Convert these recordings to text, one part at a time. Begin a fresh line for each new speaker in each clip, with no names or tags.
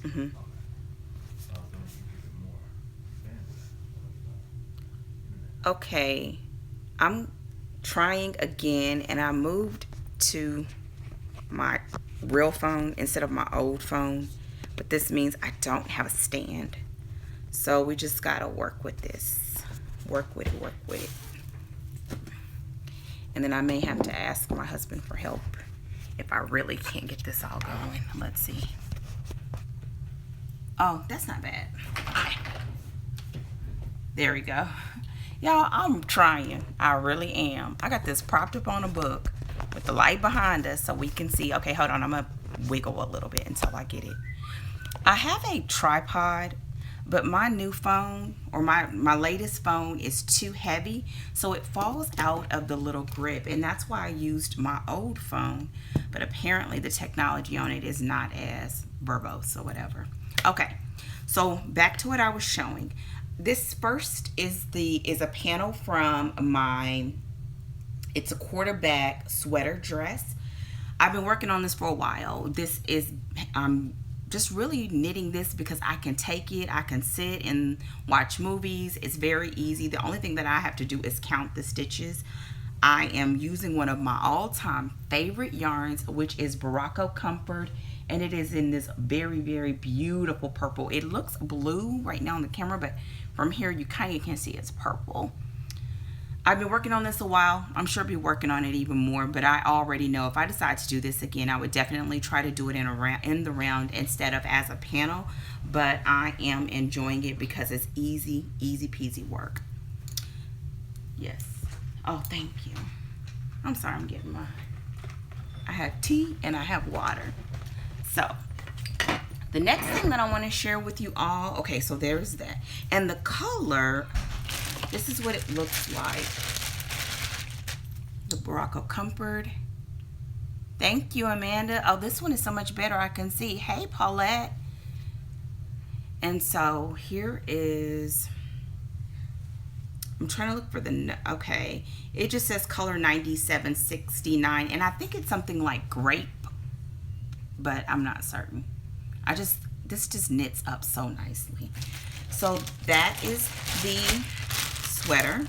Mm-hmm. Okay, I'm trying again, and I moved to my real phone instead of my old phone, but this means I don't have a stand. So we just gotta work with this. Work with it, work with it. And then I may have to ask my husband for help if I really can't get this all going. Let's see. Oh, that's not bad. Okay. There we go. Y'all, I'm trying. I really am. I got this propped up on a book with the light behind us so we can see. Okay, hold on. I'm going to wiggle a little bit until I get it. I have a tripod, but my new phone, or my latest phone, is too heavy, so it falls out of the little grip, and that's why I used my old phone, but apparently the technology on it is not as verbose or whatever. Okay, so back to what I was showing. This first is a panel from it's a quarterback sweater dress. I've been working on this for a while. This is just really knitting this because I can take it, I can sit and watch movies. It's very easy. The only thing that I have to do is count the stitches. I am using one of my all-time favorite yarns, which is Barocco Comfort, and it is in this very, very beautiful purple. It looks blue right now on the camera, but from here you kind of can see it's purple. I've been working on this a while. I'm sure I'll be working on it even more, but I already know if I decide to do this again, I would definitely try to do it in the round instead of as a panel, but I am enjoying it because it's easy peasy work. Yes. Oh, thank you. I'm sorry, I have tea and I have water. So, the next thing that I want to share with you all, okay, so there's that. And the color, this is what it looks like. The Barocco Comfort. Thank you, Amanda. Oh, this one is so much better. I can see. Hey, Paulette. And so here is, I'm trying to look for okay. It just says color 9769. And I think it's something like grape, but I'm not certain. This just knits up so nicely. So that is the sweater.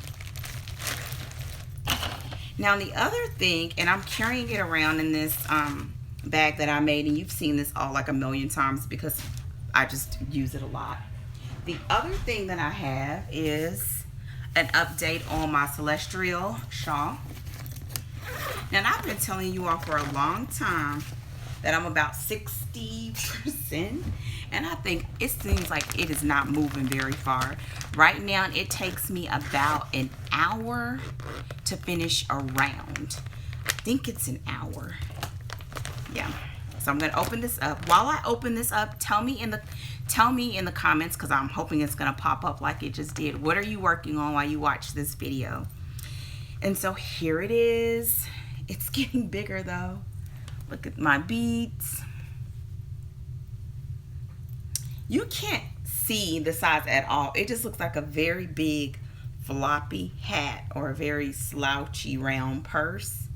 Now the other thing, and I'm carrying it around in this bag that I made, and you've seen this all like a million times because I just use it a lot. The other thing that I have is an update on my Celestial shawl. Now I've been telling you all for a long time that I'm about 60%, and I think it seems like it is not moving very far. Right now, it takes me about an hour to finish a round. I think it's an hour. Yeah. So I'm gonna open this up. While I open this up, tell me in the comments, because I'm hoping it's gonna pop up like it just did. What are you working on while you watch this video? And so here it is. It's getting bigger though. Look at my beads. You can't see the size at all. It just looks like a very big floppy hat or a very slouchy round purse.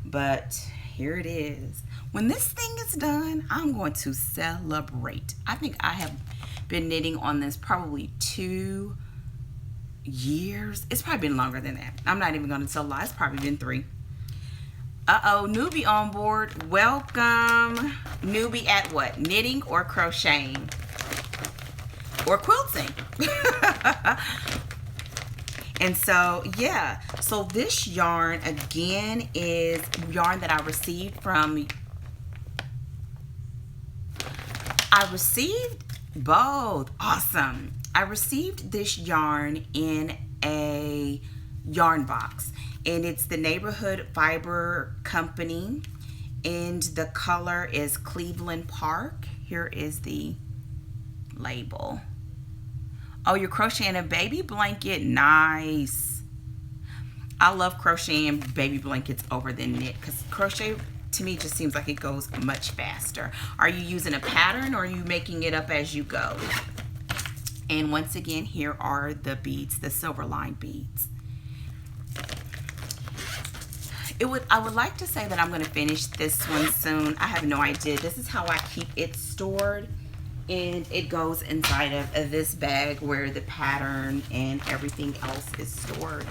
But here it is. When this thing is done, I'm going to celebrate. I think I have been knitting on this probably 2 years. It's probably been longer than that. I'm not even going to tell lies. It's probably been 3. Uh-oh, newbie on board. Welcome. Newbie at what? Knitting or crocheting? Or quilting. And so, yeah. So this yarn, again, is yarn that I received from... I received both. Awesome. I received this yarn in a yarn box. And it's the Neighborhood Fiber Company, and the color is Cleveland Park. Here is the label. Oh, you're crocheting a baby blanket. Nice. I love crocheting baby blankets over than knit, because crochet to me just seems like it goes much faster. Are you using a pattern, or are you making it up as you go? And once again, here are the beads, the silver line beads. I would like to say that I'm going to finish this one soon. I have no idea. This is how I keep it stored. And it goes inside of this bag where the pattern and everything else is stored.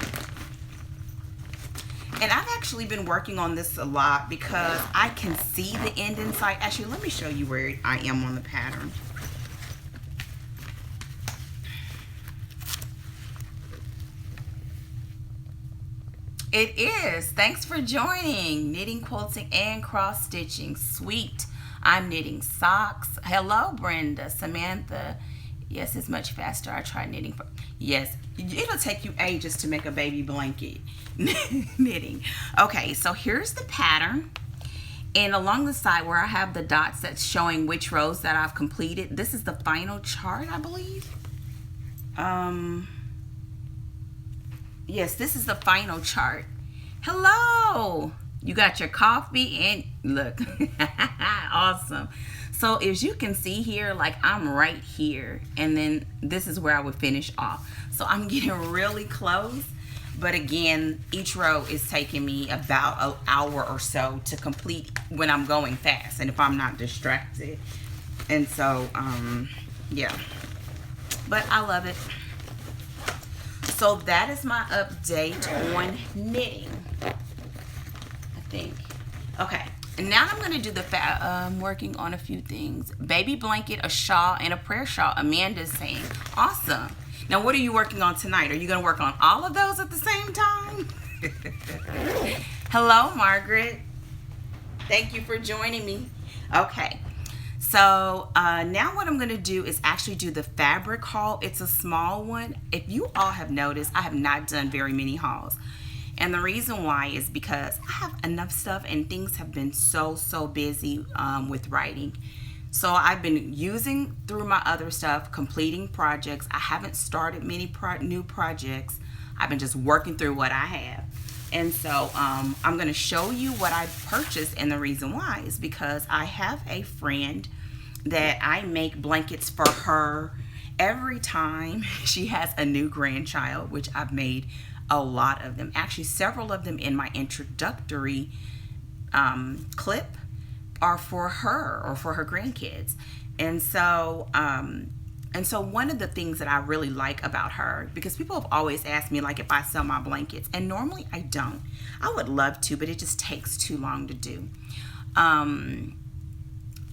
And I've actually been working on this a lot because I can see the end inside. Actually, let me show you where I am on the pattern. It is. Thanks for joining. Knitting, quilting, and cross stitching. Sweet. I'm knitting socks. Hello, Brenda. Samantha. Yes, it's much faster. I tried knitting. Yes, it'll take you ages to make a baby blanket. Knitting. Okay, so here's the pattern. And along the side where I have the dots that's showing which rows that I've completed, this is the final chart, I believe. Yes, this is the final chart. Hello. You got your coffee and look. Awesome. So as you can see here, like I'm right here. And then this is where I would finish off. So I'm getting really close. But again, each row is taking me about an hour or so to complete when I'm going fast and if I'm not distracted. And so, yeah. But I love it. So that is my update on knitting, I think. Okay, and now I'm going to do the, working on a few things. Baby blanket, a shawl, and a prayer shawl. Amanda's saying, awesome. Now, what are you working on tonight? Are you going to work on all of those at the same time? Hello, Margaret. Thank you for joining me. Okay. So now what I'm going to do is actually do the fabric haul. It's a small one. If you all have noticed, I have not done very many hauls. And the reason why is because I have enough stuff and things have been so busy with writing. So I've been using through my other stuff, completing projects. I haven't started many new projects. I've been just working through what I have. And so I'm going to show you what I purchased, and the reason why is because I have a friend that I make blankets for her every time she has a new grandchild, which I've made a lot of them. Actually, several of them in my introductory clip are for her or for her grandkids. And so one of the things that I really like about her, because people have always asked me like if I sell my blankets, and normally I don't. I would love to, but it just takes too long to do.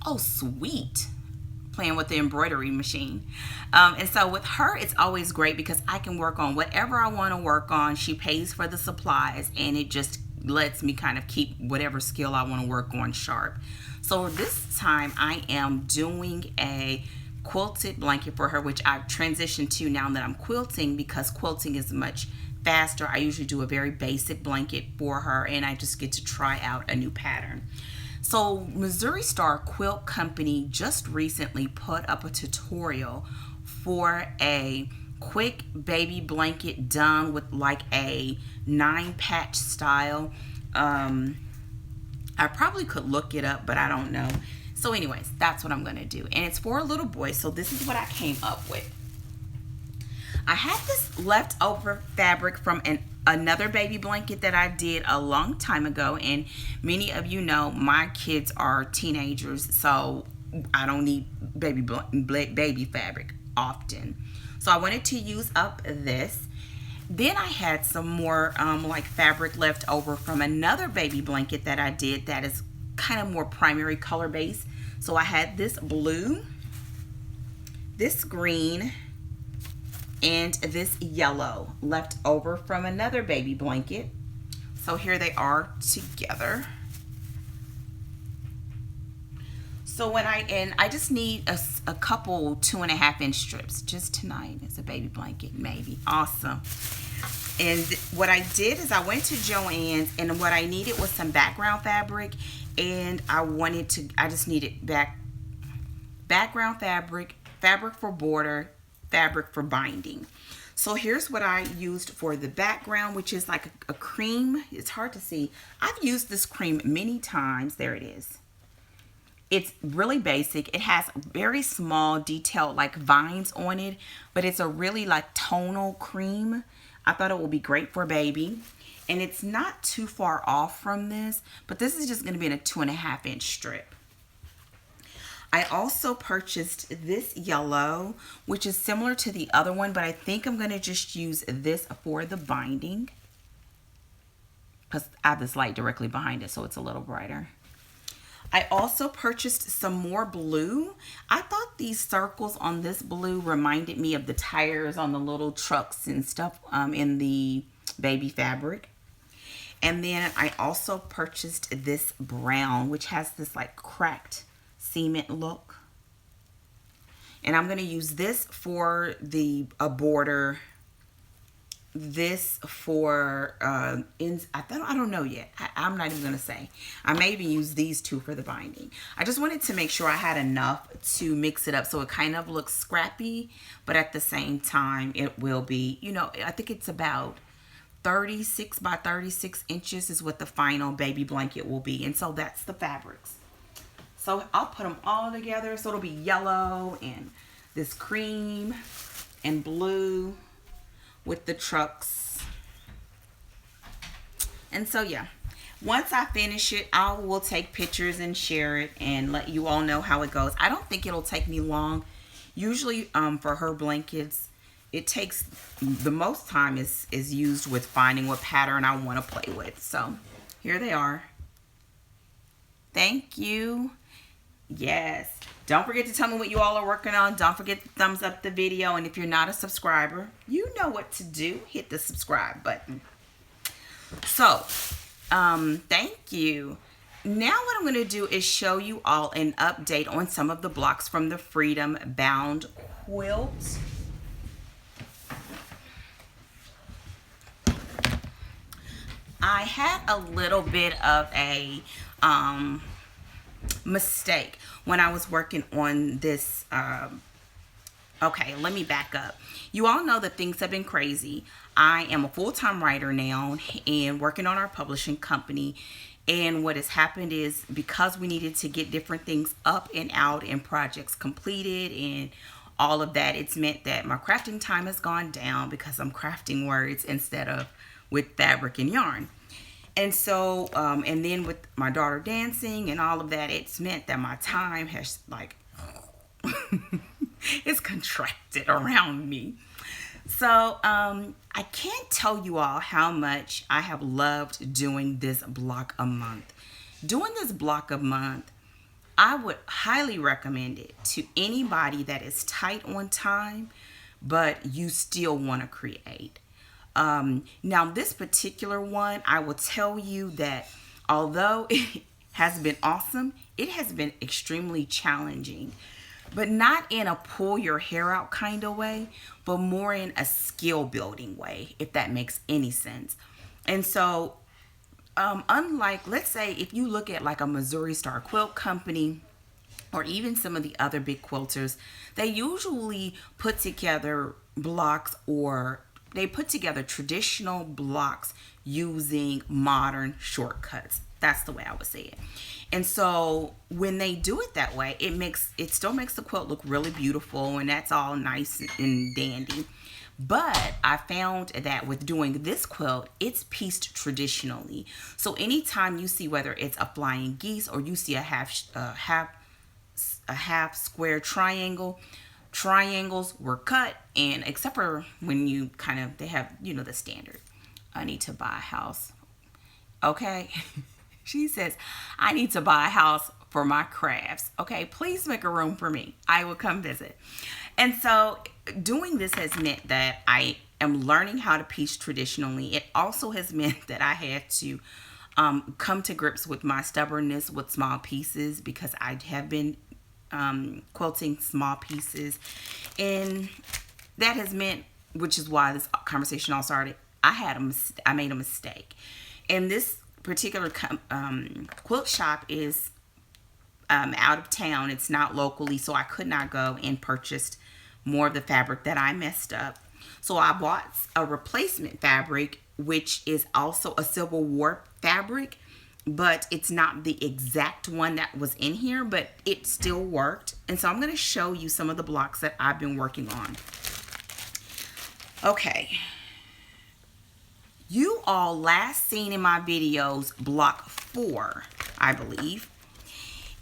Oh, sweet. Playing with the embroidery machine. And so with her, it's always great because I can work on whatever I want to work on. She pays for the supplies, and it just lets me kind of keep whatever skill I want to work on sharp. So this time I am doing a quilted blanket for her, which I've transitioned to now that I'm quilting, because quilting is much faster. I usually do a very basic blanket for her, and I just get to try out a new pattern. So Missouri Star Quilt Company just recently put up a tutorial for a quick baby blanket done with like a 9-patch style. I probably could look it up, but I don't know. So anyways, that's what I'm going to do. And it's for a little boy, so this is what I came up with. I had this leftover fabric from another baby blanket that I did a long time ago, and many of you know my kids are teenagers, so I don't need baby fabric often. So I wanted to use up this. Then I had some more like fabric left over from another baby blanket that I did that is kind of more primary color based. So I had this blue, this green, and this yellow left over from another baby blanket. So here they are together. So I just need a couple 2.5-inch strips just tonight. It's a baby blanket, maybe. Awesome. And what I did is I went to Joann's, and what I needed was some background fabric, and I just needed background fabric, fabric for border, fabric for binding. So here's what I used for the background, which is like a cream. It's hard to see. I've used this cream many times. There it is. It's really basic. It has very small detailed like vines on it, but it's a really like tonal cream. I thought it would be great for baby. And it's not too far off from this, but this is just going to be in a 2.5-inch strip. I also purchased this yellow, which is similar to the other one, but I think I'm going to just use this for the binding, because I have this light directly behind it, so it's a little brighter. I also purchased some more blue. I thought these circles on this blue reminded me of the tires on the little trucks and stuff in the baby fabric. And then I also purchased this brown, which has this like cracked cement look. And I'm going to use this for the border. This for I don't know yet. I'm not even gonna say. I may even use these two for the binding. I just wanted to make sure I had enough to mix it up so it kind of looks scrappy, but at the same time it will be, you know, I think it's about 36 by 36 inches is what the final baby blanket will be. And so that's the fabrics. So I'll put them all together. So it'll be yellow and this cream and blue with the trucks. And so yeah, once I finish it, I will take pictures and share it and let you all know how it goes. I don't think it'll take me long. Usually for her blankets, it takes the most time is used with finding what pattern I want to play with. So here they are. Thank you. Yes. Don't forget to tell me what you all are working on. Don't forget to thumbs up the video. And if you're not a subscriber, you know what to do. Hit the subscribe button. So, thank you. Now what I'm going to do is show you all an update on some of the blocks from the Freedom Bound quilt. I had a little bit of a mistake when I was working on this. Okay, let me back up. You all know that things have been crazy. I am a full-time writer now and working on our publishing company. And what has happened is, because we needed to get different things up and out and projects completed and all of that, it's meant that my crafting time has gone down because I'm crafting words instead of with fabric and yarn. And so, and then with my daughter dancing and all of that, it's meant that my time has like, it's contracted around me. So, I can't tell you all how much I have loved doing this block a month. Doing this block a month, I would highly recommend it to anybody that is tight on time, but you still want to create. Now this particular one, I will tell you that although it has been awesome, it has been extremely challenging, but not in a pull your hair out kind of way, but more in a skill building way, if that makes any sense. And so, unlike, let's say if you look at like a Missouri Star Quilt Company, or even some of the other big quilters, they usually put together blocks, or they put together traditional blocks using modern shortcuts. That's the way I would say it. And so when they do it that way, it still makes the quilt look really beautiful, and that's all nice and dandy. But I found that with doing this quilt, it's pieced traditionally. So anytime you see, whether it's a flying geese or you see a half square triangle, triangles were cut, and except for when you they have, you know, the standard, I need to buy a house. Okay. She says, I need to buy a house for my crafts. Okay, please make a room for me. I will come visit. And so doing this has meant that I am learning how to piece traditionally. It also has meant that I had to come to grips with my stubbornness with small pieces, because I have been quilting small pieces, and that has meant, which is why this conversation all started, I made a mistake. And this particular quilt shop is out of town. It's not locally, so I could not go and purchase more of the fabric that I messed up. So I bought a replacement fabric, which is also a Civil War fabric, but it's not the exact one that was in here, but it still worked. And so I'm going to show you some of the blocks that I've been working on. Okay. You all last seen in my videos block 4, I believe.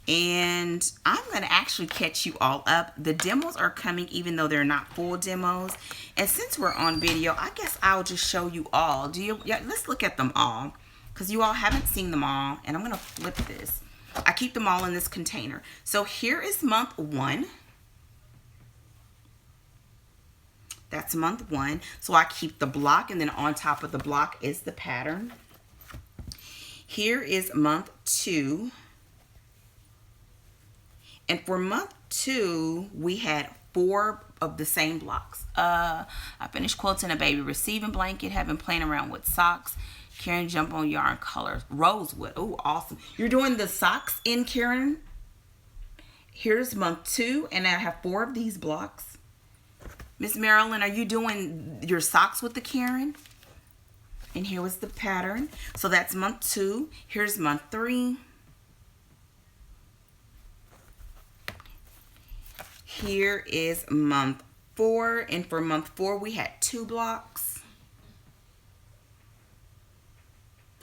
And I'm going to actually catch you all up. The demos are coming even though they're not full demos. And since we're on video, I guess I'll just show you all. Yeah, let's look at them all, because you all haven't seen them all. And I'm going to flip this. I keep them all in this container. So here is month 1. That's month 1. So I keep the block, and then on top of the block is the pattern. Here is month 2. And for month 2, we had 4 of the same blocks. I finished quilting a baby receiving blanket, having playing around with socks. Karen jump on yarn colors. Rosewood. Oh, awesome. You're doing the socks in, Karen? Here's month 2, and I have 4 of these blocks. Miss Marilyn, are you doing your socks with the Karen? And here was the pattern. So that's month 2. Here's month 3. Here is month 4, and for month 4 we had 2 blocks.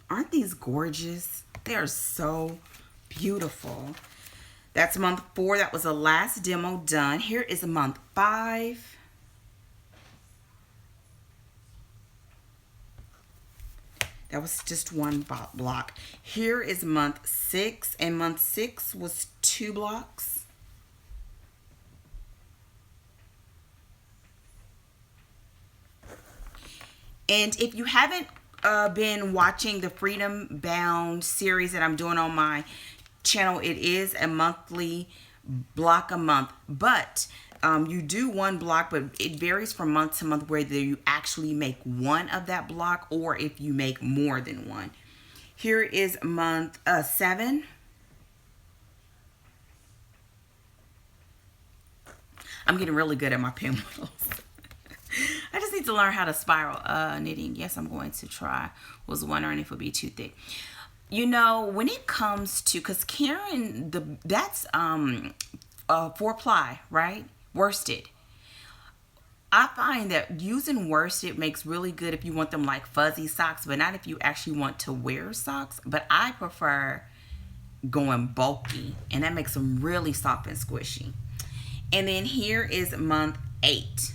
Aren't these gorgeous? They are so beautiful. That's month 4. That was the last demo done. Here is month 5. That was just 1 block. Here is month 6, and month 6 was 2 blocks. And if you haven't been watching the Freedom Bound series that I'm doing on my channel, it is a monthly block a month. But you do 1 block, but it varies from month to month whether you actually make 1 of that block or if you make more than 1. Here is month 7. I'm getting really good at my pinwheels. I just need to learn how to spiral knitting. Yes, I'm going to try. Was wondering if it would be too thick. You know, when it comes to, because Karen, that's 4-ply, right? Worsted. I find that using worsted makes really good if you want them like fuzzy socks, but not if you actually want to wear socks. But I prefer going bulky, and that makes them really soft and squishy. And then here is month 8.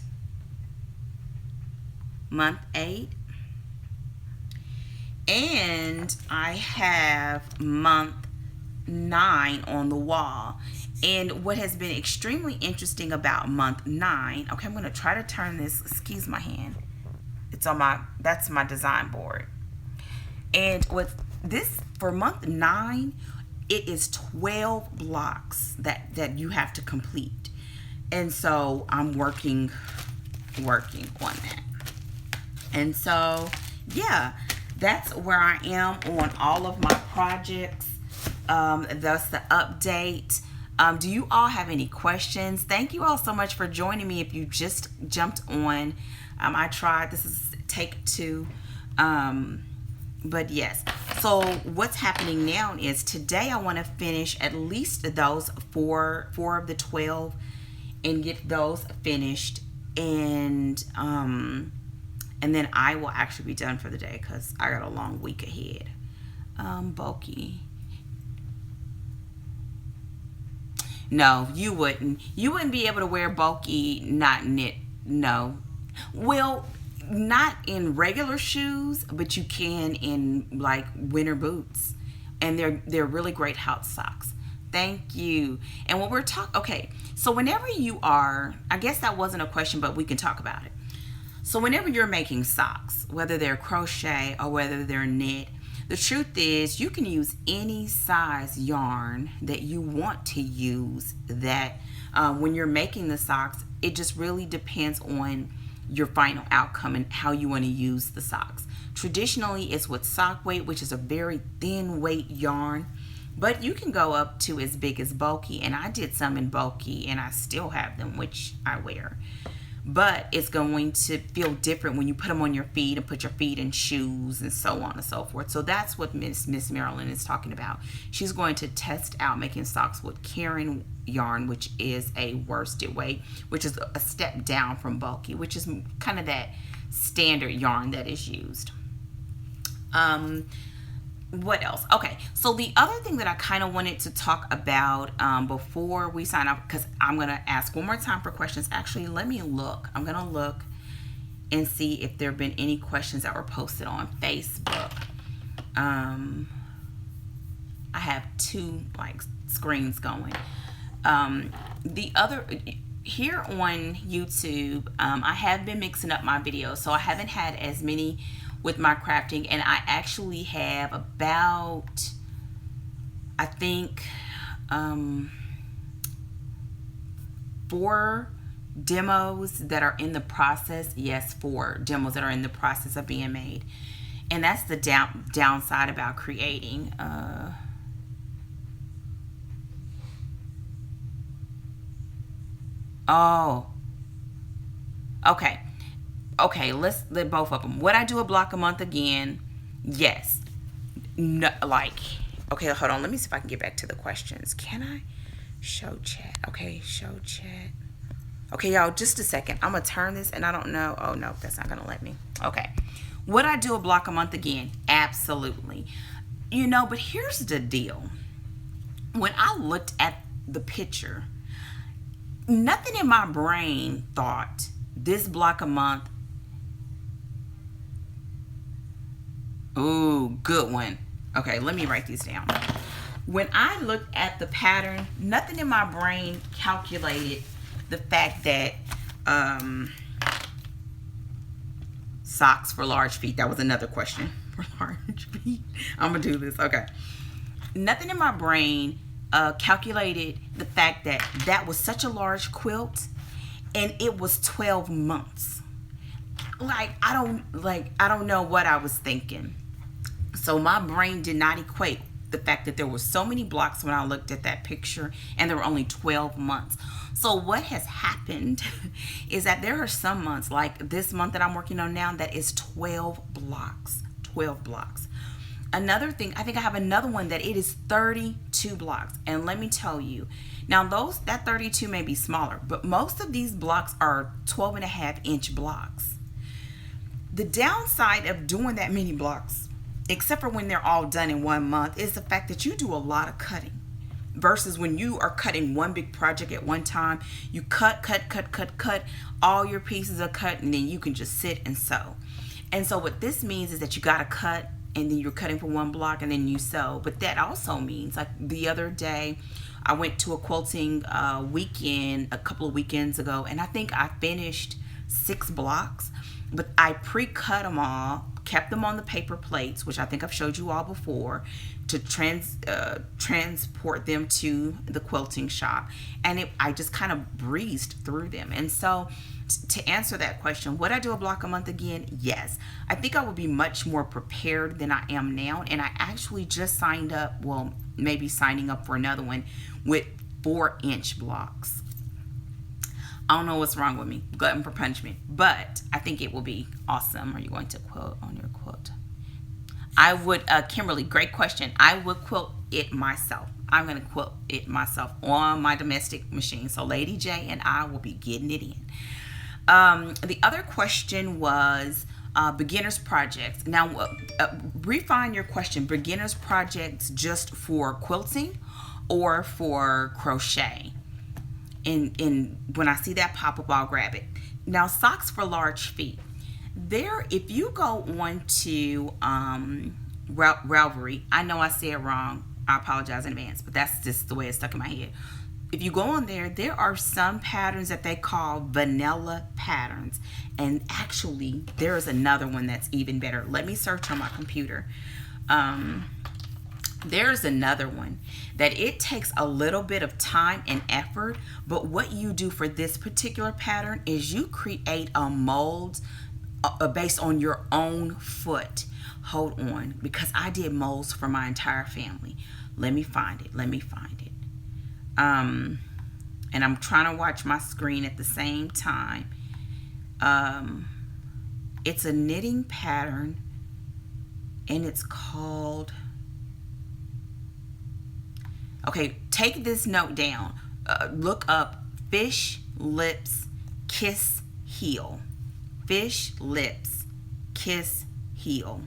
Month 8, and I have month 9 on the wall. And what has been extremely interesting about month 9, okay, I'm going to try to turn this, excuse my hand, it's on my, that's my design board. And with this, for month 9, it is 12 blocks that you have to complete. And so I'm working on that. And so, yeah, that's where I am on all of my projects. That's the update. Do you all have any questions? Thank you all so much for joining me. If you just jumped on, I tried. This is take 2. But yes. So what's happening now is today I want to finish at least those 4 of the 12 and get those finished. And then I will actually be done for the day because I got a long week ahead. Bulky. No, you wouldn't. You wouldn't be able to wear bulky, not knit. No. Well, not in regular shoes, but you can in like winter boots. And they're really great house socks. Thank you. And what we're talking, okay, so whenever you are, I guess that wasn't a question, but we can talk about it. So whenever you're making socks, whether they're crochet or whether they're knit, the truth is you can use any size yarn that you want to use. That when you're making the socks, it just really depends on your final outcome and how you want to use the socks. Traditionally, it's with sock weight, which is a very thin weight yarn, but you can go up to as big as bulky, and I did some in bulky and I still have them, which I wear. But it's going to feel different when you put them on your feet and put your feet in shoes and so on and so forth. So that's what Miss Marilyn is talking about. She's going to test out making socks with Karen yarn, which is a worsted weight, which is a step down from bulky, which is kind of that standard yarn that is used. What else? Okay, so the other thing that I kind of wanted to talk about before we sign off, because I'm going to ask one more time for questions. Actually, let me look. I'm going to look and see if there have been any questions that were posted on Facebook. I have two like screens going. The other, here on YouTube, I have been mixing up my videos, so I haven't had as many with my crafting, and I actually have about, I think, 4 demos that are in the process. Yes, 4 demos that are in the process of being made. And that's the downside about creating. Oh, okay. Okay, let's let both of them. Would I do a block a month again? Yes. No, like, okay, hold on. Let me see if I can get back to the questions. Can I show chat? Okay, show chat. Okay, y'all, just a second. I'm going to turn this, and I don't know. Oh, no, that's not going to let me. Okay. Would I do a block a month again? Absolutely. You know, but here's the deal. When I looked at the picture, nothing in my brain thought this block a month. Ooh, good one. Okay, let me write these down. When I looked at the pattern, nothing in my brain calculated the fact that socks for large feet. That was another question. For large feet. I'm going to do this. Okay. Nothing in my brain calculated the fact that that was such a large quilt and it was 12 months. I don't know what I was thinking. So my brain did not equate the fact that there were so many blocks when I looked at that picture and there were only 12 months. So what has happened is that there are some months, like this month that I'm working on now, that is 12 blocks. 12 blocks. Another thing, I think I have another one that it is 32 blocks. And let me tell you, now that 32 may be smaller, but most of these blocks are 12.5-inch blocks. The downside of doing that many blocks, except for when they're all done in 1 month, is the fact that you do a lot of cutting. Versus when you are cutting one big project at one time, you cut, all your pieces are cut, and then you can just sit and sew. And so what this means is that you got to cut, and then you're cutting for one block, and then you sew. But that also means, like the other day, I went to a quilting weekend a couple of weekends ago, and I think I finished 6 blocks, but I pre-cut them all, kept them on the paper plates, which I think I've showed you all before, to transport them to the quilting shop. And I just kind of breezed through them. And so to answer that question, would I do a block a month again? Yes. I think I would be much more prepared than I am now. And I actually just signed up, well, maybe signing up for another one with 4-inch blocks. I don't know what's wrong with me, glutton for punishment, but I think it will be awesome. Are you going to quilt on your quilt? I would, Kimberly, great question. I would quilt it myself. I'm going to quilt it myself on my domestic machine. So Lady J and I will be getting it in. The other question was beginner's projects. Now, refine your question. Beginner's projects just for quilting or for crochet? And when I see that pop up, I'll grab it. Now, socks for large feet. If you go on to Ravelry, I know I said it wrong. I apologize in advance, but that's just the way it's stuck in my head. If you go on there are some patterns that they call vanilla patterns. And actually, there is another one that's even better. Let me search on my computer. There's another one that it takes a little bit of time and effort, but what you do for this particular pattern is you create a mold based on your own foot. Hold on, because I did molds for my entire family. Let me find it. And I'm trying to watch my screen at the same time. It's a knitting pattern, and it's called... Okay, take this note down. Look up fish lips kiss heel. Fish lips kiss heel.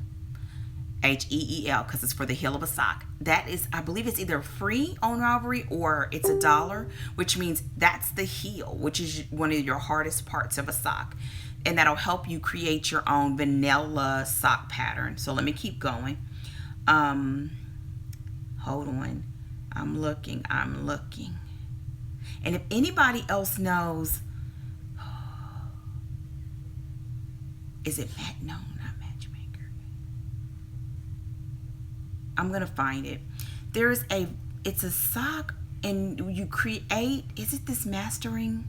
Heel, because it's for the heel of a sock. That is, I believe it's either free on Ravelry or it's $1, which means that's the heel, which is one of your hardest parts of a sock. And that'll help you create your own vanilla sock pattern. So let me keep going. Hold on. I'm looking. And if anybody else knows, is it no, not Matchmaker. I'm gonna find it. It's a sock, and you create. Is it this mastering?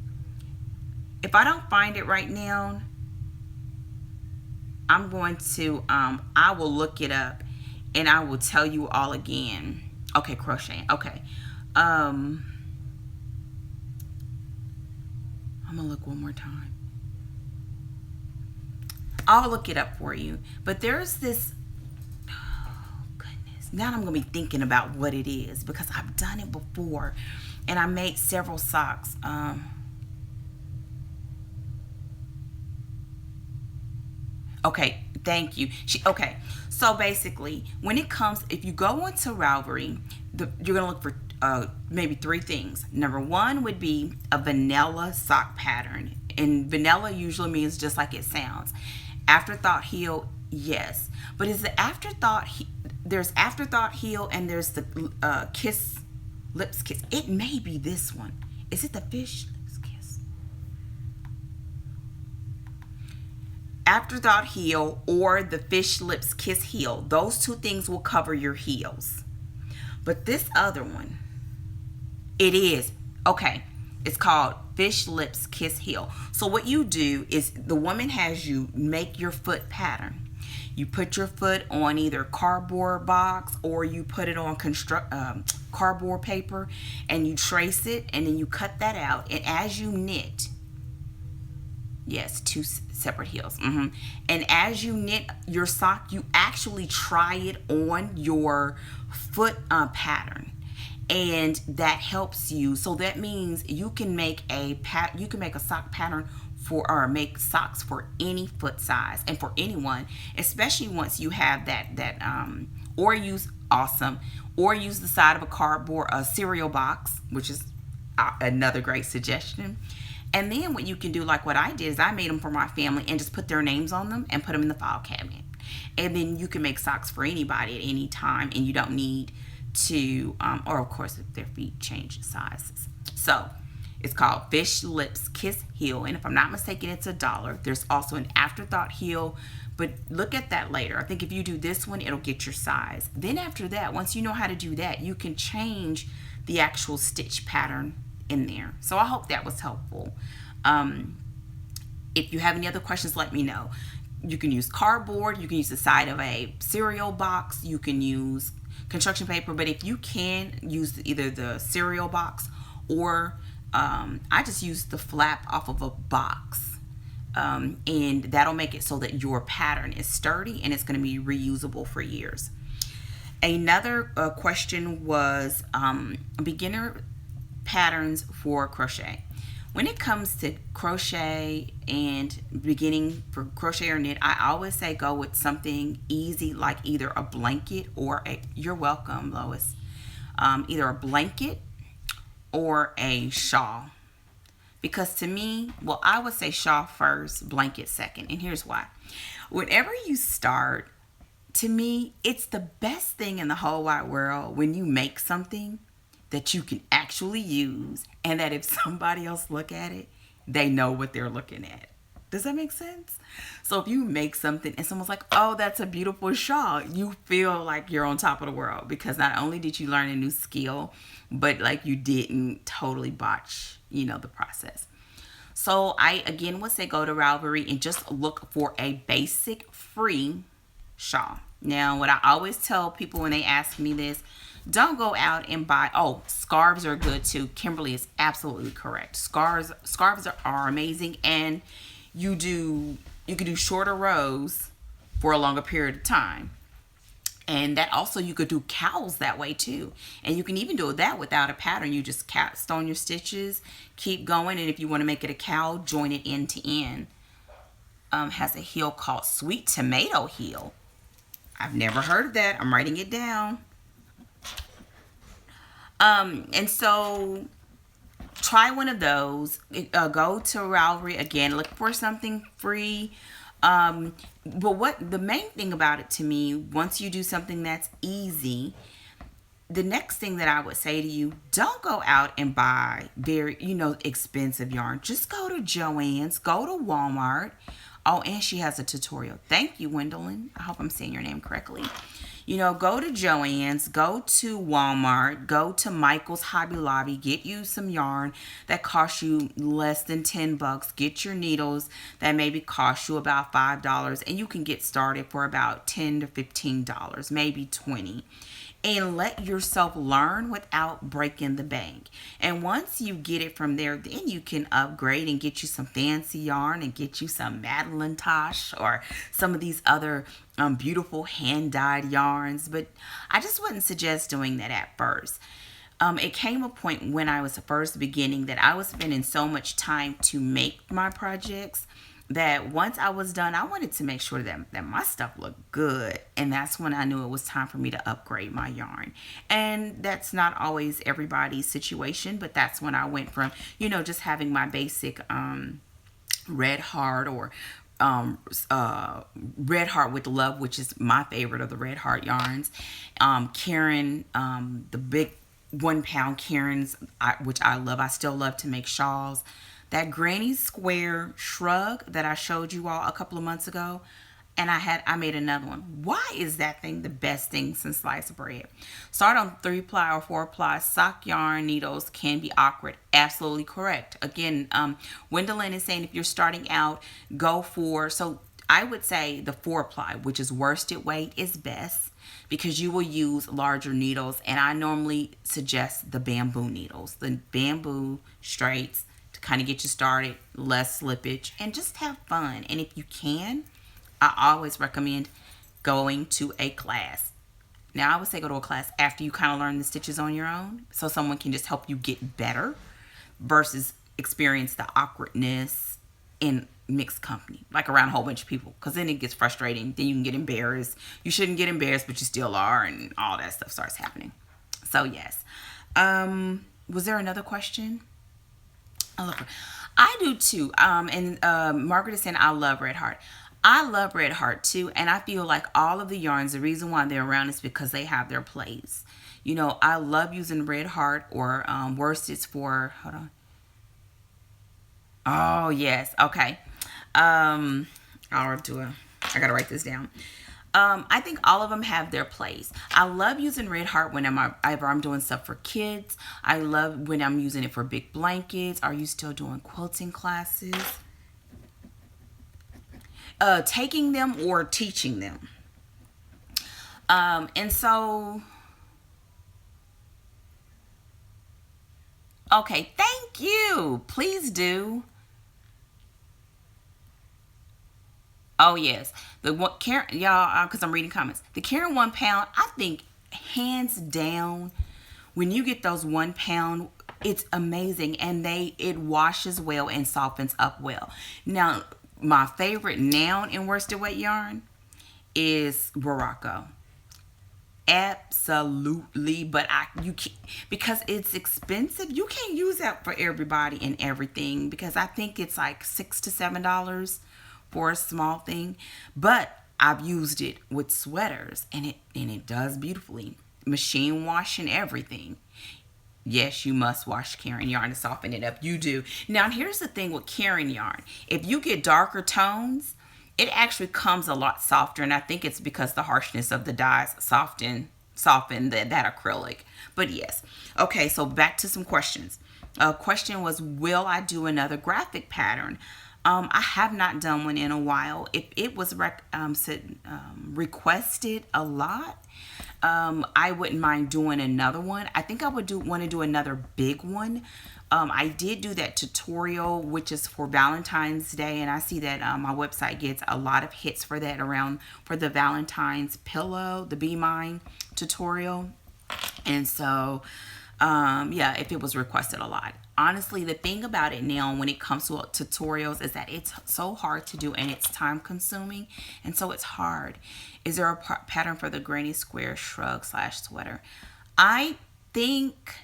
If I don't find it right now, I'm going to. I will look it up, and I will tell you all again. Okay, crocheting. Okay. I'm gonna look one more time. I'll look it up for you. But there's this, oh goodness. Now I'm gonna be thinking about what it is because I've done it before, and I made several socks. Okay, thank you. Okay, so basically, when it comes, if you go into Ravelry, you're gonna look for maybe 3 things. Number 1 would be a vanilla sock pattern, and vanilla usually means just like it sounds. Afterthought heel, yes, but is the afterthought? There's afterthought heel, and there's the lips kiss. It may be this one. Is it the fish lips kiss? Afterthought heel or the fish lips kiss heel. Those 2 things will cover your heels. But this other one, it is, okay, it's called fish lips kiss heel. So what you do is the woman has you make your foot pattern. You put your foot on either cardboard box or you put it on cardboard paper, and you trace it, and then you cut that out. And as you knit, yes, 2 separate heels. And as you knit your sock, you actually try it on your foot pattern, and that helps you. So that means you can make a sock pattern for, or make socks for any foot size and for anyone, especially once you have or use the side of a cereal box, which is another great suggestion. And then what you can do, like what I did, is I made them for my family and just put their names on them and put them in the file cabinet. And then you can make socks for anybody at any time, and you don't need to, or of course if their feet change sizes. So it's called Fish Lips Kiss Heel, and if I'm not mistaken, it's $1. There's also an Afterthought heel, but look at that later. I think if you do this one, it'll get your size. Then after that, once you know how to do that, you can change the actual stitch pattern in there. So I hope that was helpful. If you have any other questions, let me know. You can use cardboard, you can use the side of a cereal box, you can use construction paper, but if you can use either the cereal box or I just use the flap off of a box, and that'll make it so that your pattern is sturdy and it's going to be reusable for years. Another question was beginner patterns for crochet. When it comes to crochet and beginning for crochet or knit, I always say go with something easy, like either a blanket or you're welcome, Lois, either a blanket or a shawl. Because to me, well, I would say shawl first, blanket second, and here's why. Whenever you start, to me, it's the best thing in the whole wide world when you make something that you can actually use, and that if somebody else look at it, they know what they're looking at. Does that make sense? So if you make something and someone's like, oh, that's a beautiful shawl, you feel like you're on top of the world, because not only did you learn a new skill, but like you didn't totally botch, the process. So I again would say go to Ravelry and just look for a basic free shawl. Now, what I always tell people when they ask me this, don't go out and buy, scarves are good too. Kimberly is absolutely correct. Scarves are amazing, and you can do shorter rows for a longer period of time. And that also, you could do cowls that way too. And you can even do that without a pattern. You just cast on your stitches, keep going, and if you want to make it a cowl, join it end to end. Has a heel called Sweet Tomato Heel. I've never heard of that. I'm writing it down. And so try one of those. Go to Ravelry again. Look for something free. But what the main thing about it to me, once you do something that's easy, the next thing that I would say to you, don't go out and buy very, expensive yarn. Just go to Joann's, go to Walmart. Oh, and she has a tutorial. Thank you, Gwendolyn. I hope I'm saying your name correctly. Go to Joann's, go to Walmart, go to Michael's, Hobby Lobby, get you some yarn that costs you less than 10 bucks. Get your needles that maybe cost you about $5, and you can get started for about $10 to $15, maybe 20. And let yourself learn without breaking the bank. And once you get it from there, then you can upgrade and get you some fancy yarn and get you some Madeline Tosh or some of these other beautiful hand-dyed yarns. But I just wouldn't suggest doing that at first. It came a point when I was first beginning that I was spending so much time to make my projects that once I was done, I wanted to make sure that my stuff looked good. And that's when I knew it was time for me to upgrade my yarn. And that's not always everybody's situation, but that's when I went from, just having my basic Red Heart or Red Heart with Love, which is my favorite of the Red Heart yarns. Karen, the big 1 pound Karens, which I love. I still love to make shawls. That granny square shrug that I showed you all a couple of months ago, and I made another one. Why is that thing the best thing since sliced bread? Start on 3-ply or 4-ply. Sock yarn needles can be awkward. Absolutely correct. Again, Gwendolyn is saying if you're starting out, go for, so I would say the 4-ply, which is worsted weight, is best because you will use larger needles, and I normally suggest the bamboo needles, the bamboo straights, kind of get you started, less slippage, and just have fun. And if you can, I always recommend going to a class. Now, I would say go to a class after you kind of learn the stitches on your own, so someone can just help you get better versus experience the awkwardness in mixed company, like around a whole bunch of people, because then it gets frustrating. Then you can get embarrassed. You shouldn't get embarrassed, but you still are, and all that stuff starts happening. So yes. Was there another question? I love her. I do too. And Margaret is saying, I love Red Heart. I love Red Heart too. And I feel like all of the yarns, the reason why they're around is because they have their place. I love using Red Heart or worsteds for, hold on. Oh, yes. Okay. I gotta write this down. I think all of them have their place. I love using Red Heart whenever I'm doing stuff for kids. I love when I'm using it for big blankets. Are you still doing quilting classes? Taking them or teaching them. And so, okay, thank you. Please do. Oh, yes. The one, Karen, y'all, because I'm reading comments. The Karen 1 pound, I think, hands down, when you get those 1 pound, it's amazing. And it washes well and softens up well. Now, my favorite noun in worsted weight yarn is Morocco. Absolutely. But you can't, because it's expensive, you can't use that for everybody and everything, because I think it's like $6 to $7 for a small thing. But I've used it with sweaters, and it does beautifully. Machine wash and everything. Yes, you must wash Karen yarn to soften it up. You do. Now, here's the thing with Karen yarn. If you get darker tones, it actually comes a lot softer, and I think it's because the harshness of the dyes soften that acrylic. But yes. Okay, so back to some questions. Question was, will I do another graphic pattern? I have not done one in a while. If it was requested a lot, I wouldn't mind doing another one. I think I would want to do another big one. I did do that tutorial, which is for Valentine's Day, and I see that my website gets a lot of hits for that for the Valentine's pillow, the Be Mine tutorial. And so, yeah, if it was requested a lot, honestly, the thing about it now when it comes to tutorials is that it's so hard to do and it's time consuming, and so it's hard. Is there a pattern for the granny square shrug slash sweater? I think,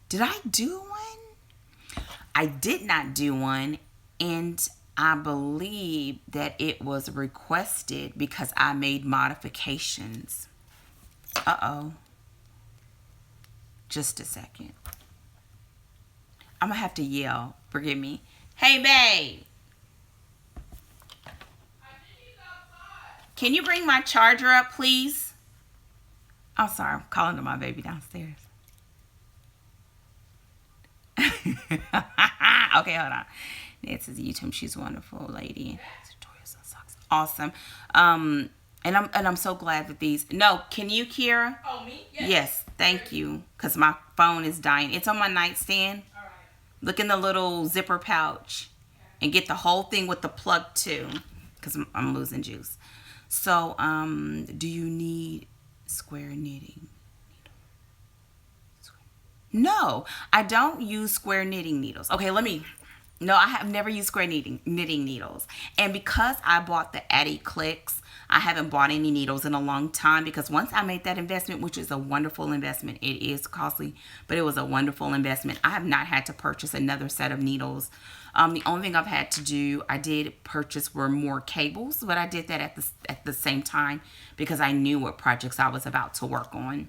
did I do one? I did not do one, and I believe that it was requested because I made modifications. Uh-oh. Just a second. I'm gonna have to yell. Forgive me. Hey, babe. Can you bring my charger up, please? I'm sorry. I'm calling to my baby downstairs. Okay, hold on. Nancy's YouTube. She's a wonderful lady. Awesome. And I'm so glad that these. No, can you, Kira?
Oh, me?
Yes, thank you. Cause my phone is dying. It's on my nightstand.
All right.
Look in the little zipper pouch, and get the whole thing with the plug too. Cause I'm losing juice. So, do you need square knitting? No, I don't use square knitting needles. Okay, no, I have never used square knitting needles. And because I bought the Addy Clicks, I haven't bought any needles in a long time, because once I made that investment, which is a wonderful investment, it is costly, but it was a wonderful investment. I have not had to purchase another set of needles. The only thing I've had to do, I did purchase were more cables, but I did that at the same time because I knew what projects I was about to work on.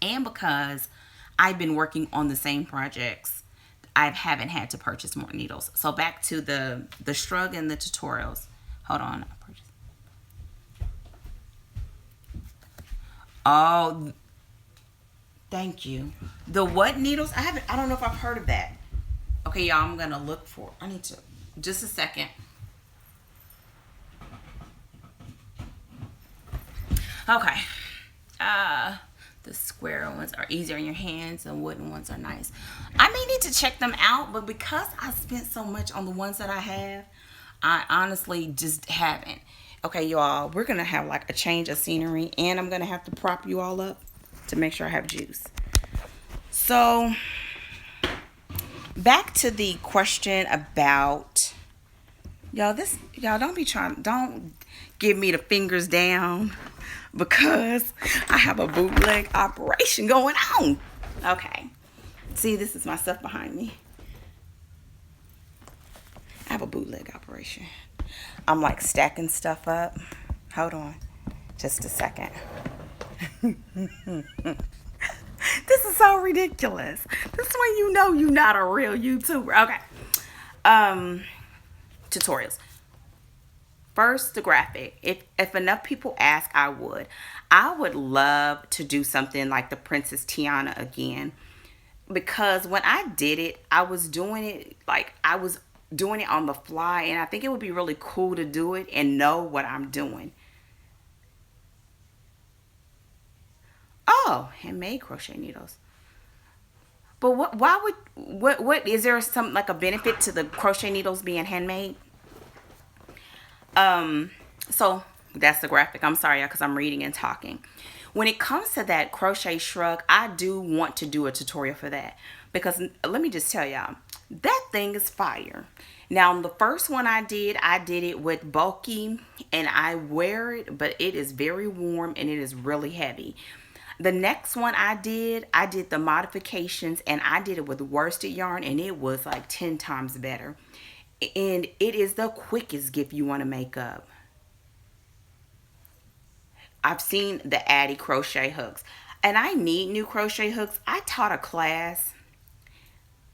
And because I've been working on the same projects, I haven't had to purchase more needles. So back to the shrug and the tutorials. Hold on. Oh, thank you. The what needles? I don't know if I've heard of that. Okay, y'all, I'm gonna look for. I need to. Just a second. Okay. The square ones are easier in your hands and wooden ones are nice. I may need to check them out, but because I spent so much on the ones that I have, I honestly just haven't. Okay, y'all, we're going to have like a change of scenery, and I'm going to have to prop you all up to make sure I have juice. So, back to the question about, y'all, don't give me the fingers down, because I have a bootleg operation going on. Okay. See, this is my stuff behind me. I have a bootleg operation. I'm like stacking stuff up. Hold on. Just a second. This is so ridiculous. This is when you know you're not a real YouTuber. Okay. Tutorials. First, the graphic. If enough people ask, I would love to do something like the Princess Tiana again, because when I did it, I was doing it on the fly, and I think it would be really cool to do it and know what I'm doing. Oh, handmade crochet needles. But what is there some like a benefit to the crochet needles being handmade? So that's the graphic. I'm sorry, because I'm reading and talking. When it comes to that crochet shrug, I do want to do a tutorial for that, because let me just tell y'all, that thing is fire. Now, the first one I did it with bulky, and I wear it, but it is very warm and it is really heavy. The next one I did the modifications, and I did it with worsted yarn, and it was like 10 times better. And it is the quickest gift you want to make up. I've seen the Addy crochet hooks, and I need new crochet hooks. I taught a class.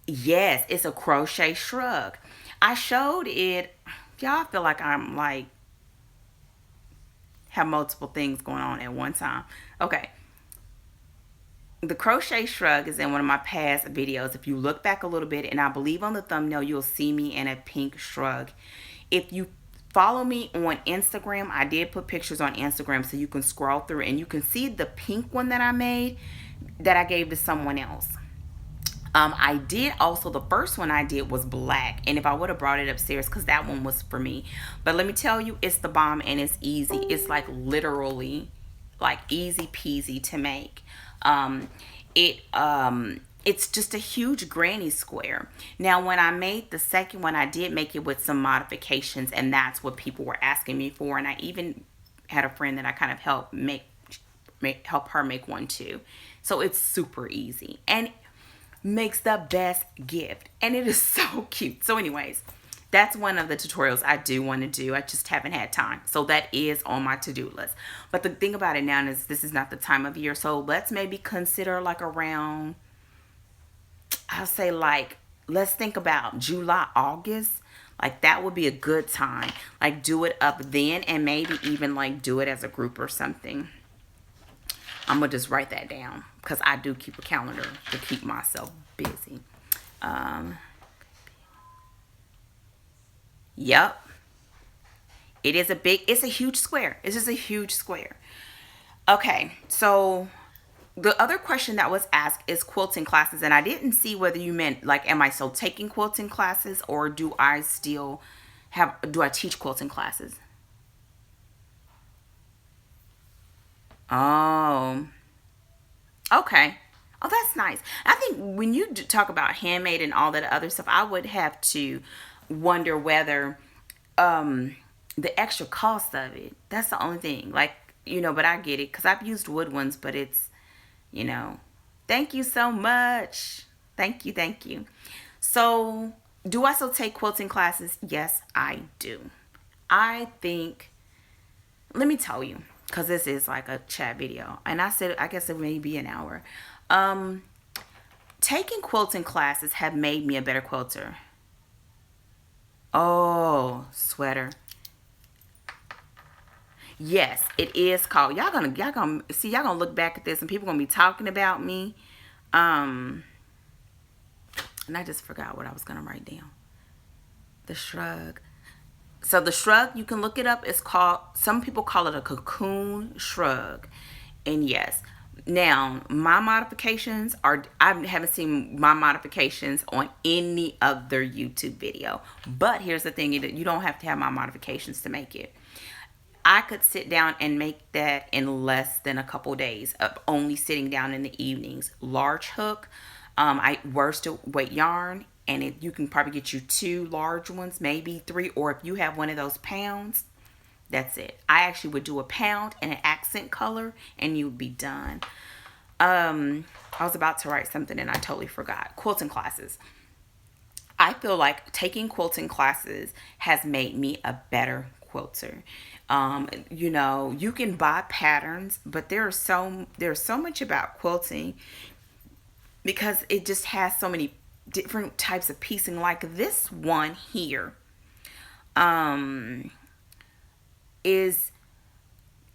Yes, it's a crochet shrug. I showed it. Y'all feel like I'm like have multiple things going on at one time. Okay. The crochet shrug is in one of my past videos. If you look back a little bit, and I believe on the thumbnail, you'll see me in a pink shrug. If you follow me on Instagram, I did put pictures on Instagram, so you can scroll through and you can see the pink one that I made that I gave to someone else. I did also, the first one I did was black, and if I would have brought it upstairs, because that one was for me. But let me tell you, it's the bomb, and it's easy. It's like literally like easy peasy to make. it's just a huge granny square. Now, when I made the second one, I did make it with some modifications, and that's what people were asking me for. And I even had a friend that I kind of helped help her make one too. So it's super easy and makes the best gift, and it is so cute. So anyways, that's one of the tutorials I do want to do. I just haven't had time. So that is on my to-do list. But the thing about it now is this is not the time of year. So let's maybe consider like around, I'll say like, let's think about July, August. Like that would be a good time. Like do it up then, and maybe even like do it as a group or something. I'm going to just write that down because I do keep a calendar to keep myself busy. Yep. It's a huge square. It's just a huge square. Okay, so the other question that was asked is quilting classes, and I didn't see whether you meant like, am I still taking quilting classes, or do I teach quilting classes? Oh, okay. Oh, that's nice. I think when you talk about handmade and all that other stuff, I would have to wonder whether the extra cost of it. That's the only thing. Like, but I get it because I've used wood ones, but it's, you know, thank you so much. Thank you, thank you. So, do I still take quilting classes? Yes, I do. I think, let me tell you, because this is like a chat video, and I guess it may be an hour. Um, Taking quilting classes have made me a better quilter. Oh, sweater. Yes, it is called. Y'all gonna look back at this, and people gonna be talking about me. Um, and I just forgot what I was gonna write down. The shrug. So the shrug, you can look it up. It's called, some people call it a cocoon shrug. And yes, now my modifications are, I haven't seen my modifications on any other YouTube video. But here's the thing, you don't have to have my modifications to make it. I could sit down and make that in less than a couple days of only sitting down in the evenings. Large hook, I worsted weight yarn, and you can probably get you 2 large ones, maybe 3, or if you have one of those pounds, that's it. I actually would do a pound and an accent color, and you would be done. I was about to write something and I totally forgot. Quilting classes. I feel like taking quilting classes has made me a better quilter. You can buy patterns, but there's so much about quilting because it just has so many different types of piecing. Like this one here, is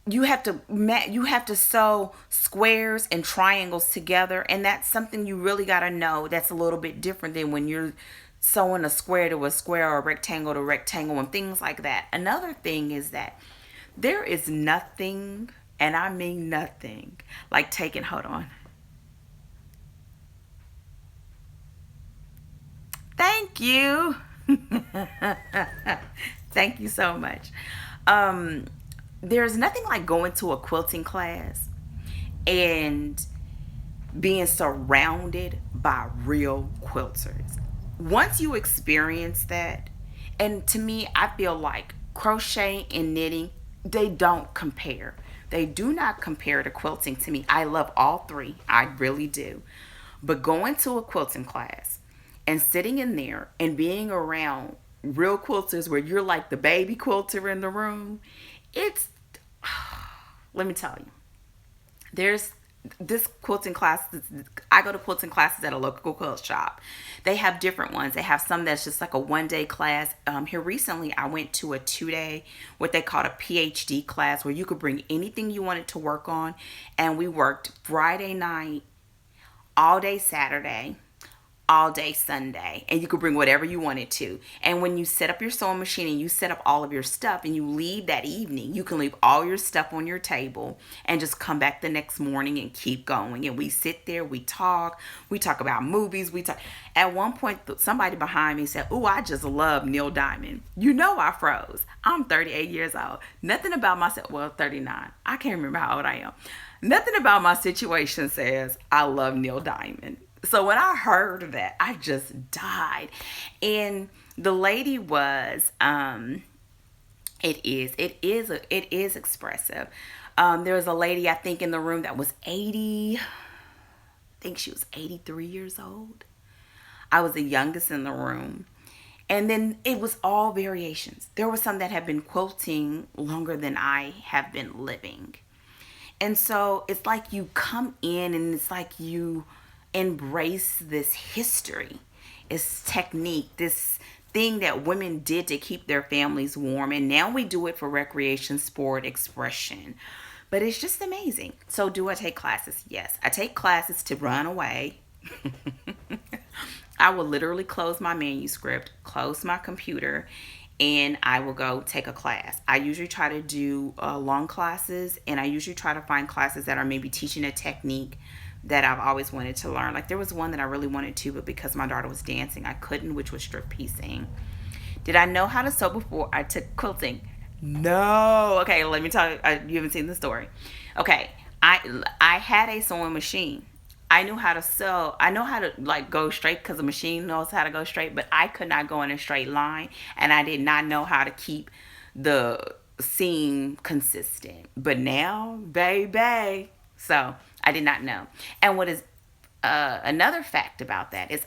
you have to sew squares and triangles together, and that's something you really got to know. That's a little bit different than when you're sewing a square to a square or a rectangle to rectangle and things like that. Another thing is that there is nothing, and I mean nothing, like taking, hold on. Thank you. Thank you so much. There's nothing like going to a quilting class and being surrounded by real quilters. Once you experience that, and to me, I feel like crochet and knitting, they don't compare. They do not compare to quilting to me. I love all three. I really do. But going to a quilting class and sitting in there and being around real quilters where you're like the baby quilter in the room, it's, let me tell you, there's this quilting class. I go to quilting classes at a local quilt shop. They have different ones. They have some that's just like a 1-day class. Here recently, I went to a 2-day, what they called a PhD class, where you could bring anything you wanted to work on. And we worked Friday night, all day Saturday, all day Sunday, and you could bring whatever you wanted to. And when you set up your sewing machine and you set up all of your stuff and you leave that evening, you can leave all your stuff on your table and just come back the next morning and keep going. And we sit there, we talk about movies, at one point somebody behind me said, "Ooh, I just love Neil Diamond." I froze. I'm 38 years old. Nothing about myself, well, 39. I can't remember how old I am. Nothing about my situation says I love Neil Diamond. So when I heard of that, I just died. And the lady was it is expressive. There was a lady I think in the room that was 80. I think she was 83 years old. I was the youngest in the room. And then it was all variations. There were some that had been quilting longer than I have been living. And so it's like you come in and it's like you embrace this history, this technique, this thing that women did to keep their families warm. And now we do it for recreation, sport, expression. But it's just amazing. So, do I take classes? Yes. I take classes to run away. I will literally close my manuscript, close my computer, and I will go take a class. I usually try to do long classes, and I usually try to find classes that are maybe teaching a technique that I've always wanted to learn. Like there was one that I really wanted to, but because my daughter was dancing, I couldn't, which was strip piecing. Did I know how to sew before I took quilting? No. Okay, let me tell you. You haven't seen the story. Okay, I had a sewing machine. I knew how to sew. I know how to like go straight because the machine knows how to go straight, but I could not go in a straight line, and I did not know how to keep the seam consistent. But now, baby, so I did not know. And what is another fact about that is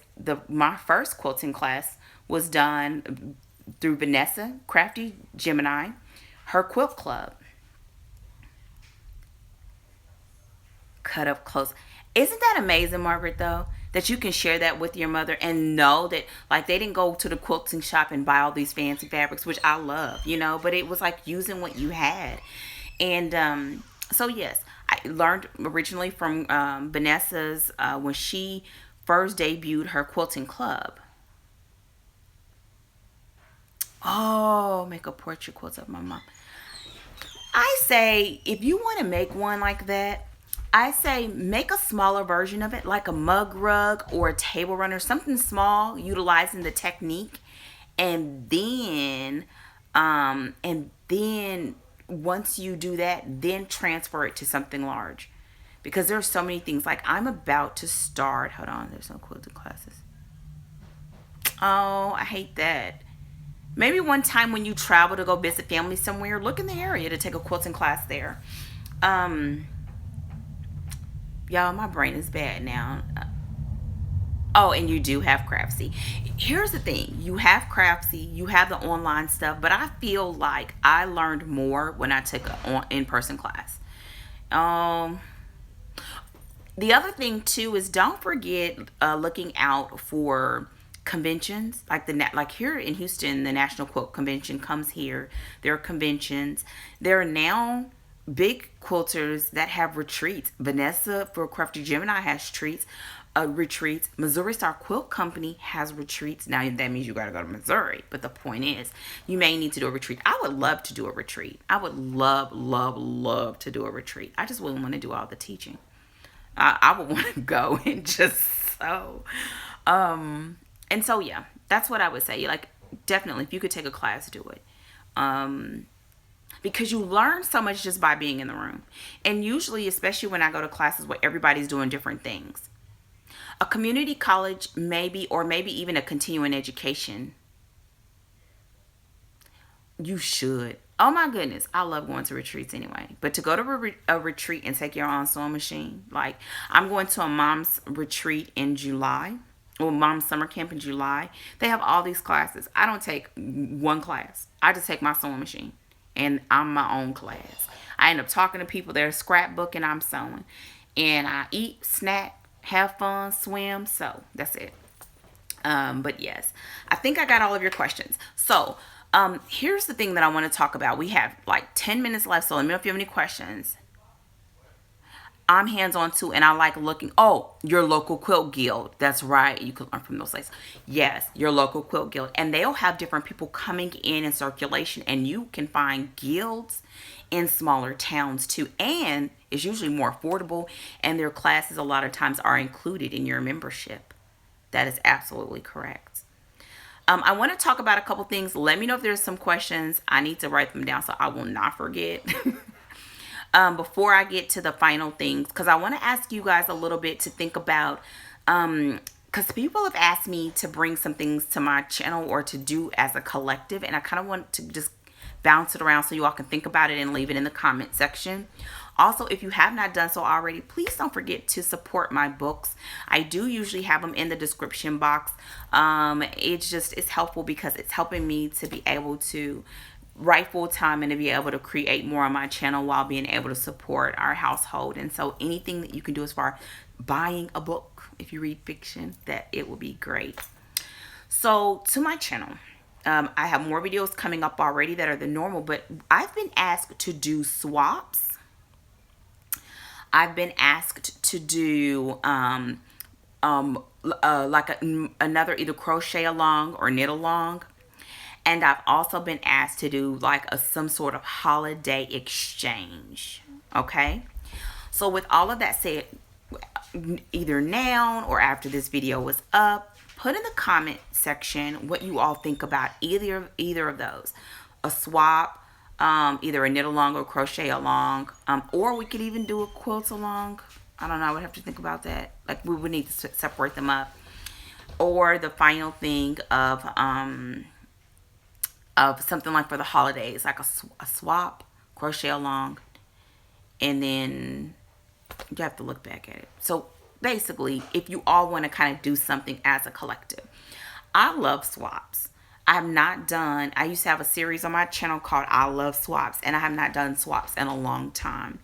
my first quilting class was done through Vanessa Crafty Gemini, her quilt club. Cut up close. Isn't that amazing, Margaret, though? That you can share that with your mother and know that, like, they didn't go to the quilting shop and buy all these fancy fabrics, which I love, but it was like using what you had. And so, yes, I learned originally from Vanessa's when she first debuted her quilting club. Oh, make a portrait quilt of my mom. I say, if you want to make one like that, I say make a smaller version of it, like a mug rug or a table runner, something small, utilizing the technique, and then once you do that, then transfer it to something large, because there's so many things. Like I'm about to start. Hold on, there's no quilting classes. Oh, I hate that. Maybe one time when you travel to go visit family somewhere, look in the area to take a quilting class there. Y'all, my brain is bad now. Oh, and you do have Craftsy. Here's the thing. You have Craftsy, you have the online stuff, but I feel like I learned more when I took an in-person class. The other thing, too, is don't forget looking out for conventions. Like here in Houston, the National Quilt Convention comes here. There are conventions. There are now big quilters that have retreats. Vanessa for Crafty Gemini has retreats. Missouri Star Quilt Company has retreats. Now that means you got to go to Missouri, but the point is you may need to do a retreat. I would love to do a retreat. I would love to do a retreat. I just wouldn't want to do all the teaching. I would want to go and just sew. And so yeah, that's what I would say. Like definitely, if you could take a class, do it. Because you learn so much just by being in the room. And usually, especially when I go to classes where everybody's doing different things. A community college maybe, or maybe even a continuing education. You should. Oh my goodness, I love going to retreats anyway. But to go to a retreat and take your own sewing machine. Like I'm going to a mom's retreat in July. Well, mom's summer camp in July. They have all these classes. I don't take one class. I just take my sewing machine. And I'm my own class. I end up talking to people. They're scrapbooking. I'm sewing. And I eat, snack, have fun, swim. So that's it. But yes, I think I got all of your questions. So here's the thing that I want to talk about. We have like 10 minutes left. So let me know if you have any questions. I'm hands-on too, and I like looking. Oh, your local quilt guild. That's right. You can learn from those places. Yes, your local quilt guild. And they'll have different people coming in circulation, and you can find guilds in smaller towns too. And it's usually more affordable, and their classes a lot of times are included in your membership. That is absolutely correct. I want to talk about a couple things. Let me know if there's some questions. I need to write them down so I will not forget. Before I get to the final things, because I want to ask you guys a little bit to think about Because people have asked me to bring some things to my channel or to do as a collective, and I kind of want to just bounce it around so you all can think about it and leave it in the comment section. Also, if you have not done so already, please don't forget to support my books. I do usually have them in the description box. It's helpful because it's helping me to be able to write full time and to be able to create more on my channel while being able to support our household. And so anything that you can do as far as buying a book, if you read fiction, that it will be great. So to my channel, I have more videos coming up already that are the normal, but I've been asked to do swaps. I've been asked to do another either crochet along or knit along. And I've also been asked to do like some sort of holiday exchange. Okay. So with all of that said, either now or after this video was up, put in the comment section what you all think about either of those. A swap, either a knit along or crochet along, or we could even do a quilt along. I don't know. I would have to think about that. Like we would need to separate them up. Or the final thing of something like for the holidays, like a swap, crochet along, and then you have to look back at it. So basically, if you all want to kind of do something as a collective, I love swaps. I have not done, I used to have a series on my channel called I Love Swaps, and I have not done swaps in a long time.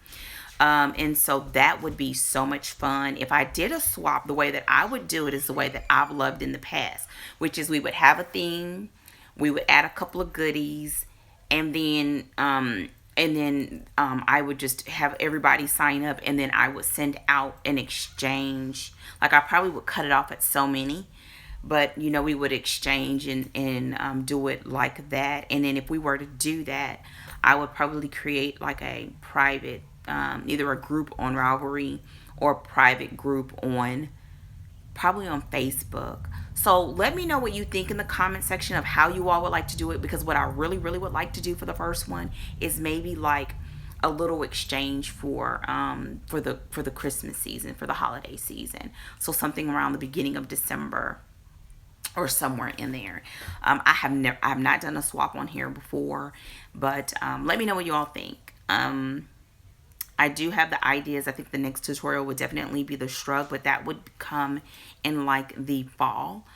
And so that would be so much fun. If I did a swap, the way that I would do it is the way that I've loved in the past, which is we would have a theme, we would add a couple of goodies, and then I would just have everybody sign up, and then I would send out an exchange. Like I probably would cut it off at so many, but you know, we would exchange and do it like that. And then if we were to do that, I would probably create like a private, either a group on Ravelry or a private group on probably on Facebook. So let me know what you think in the comment section of how you all would like to do it, because what I really would like to do for the first one is maybe like a little exchange for the Christmas season, for the holiday season. So something around the beginning of December or somewhere in there. I have not done a swap on here before, but let me know what you all think. I do have the ideas. I think the next tutorial would definitely be the shrug, but that would come in like the fall.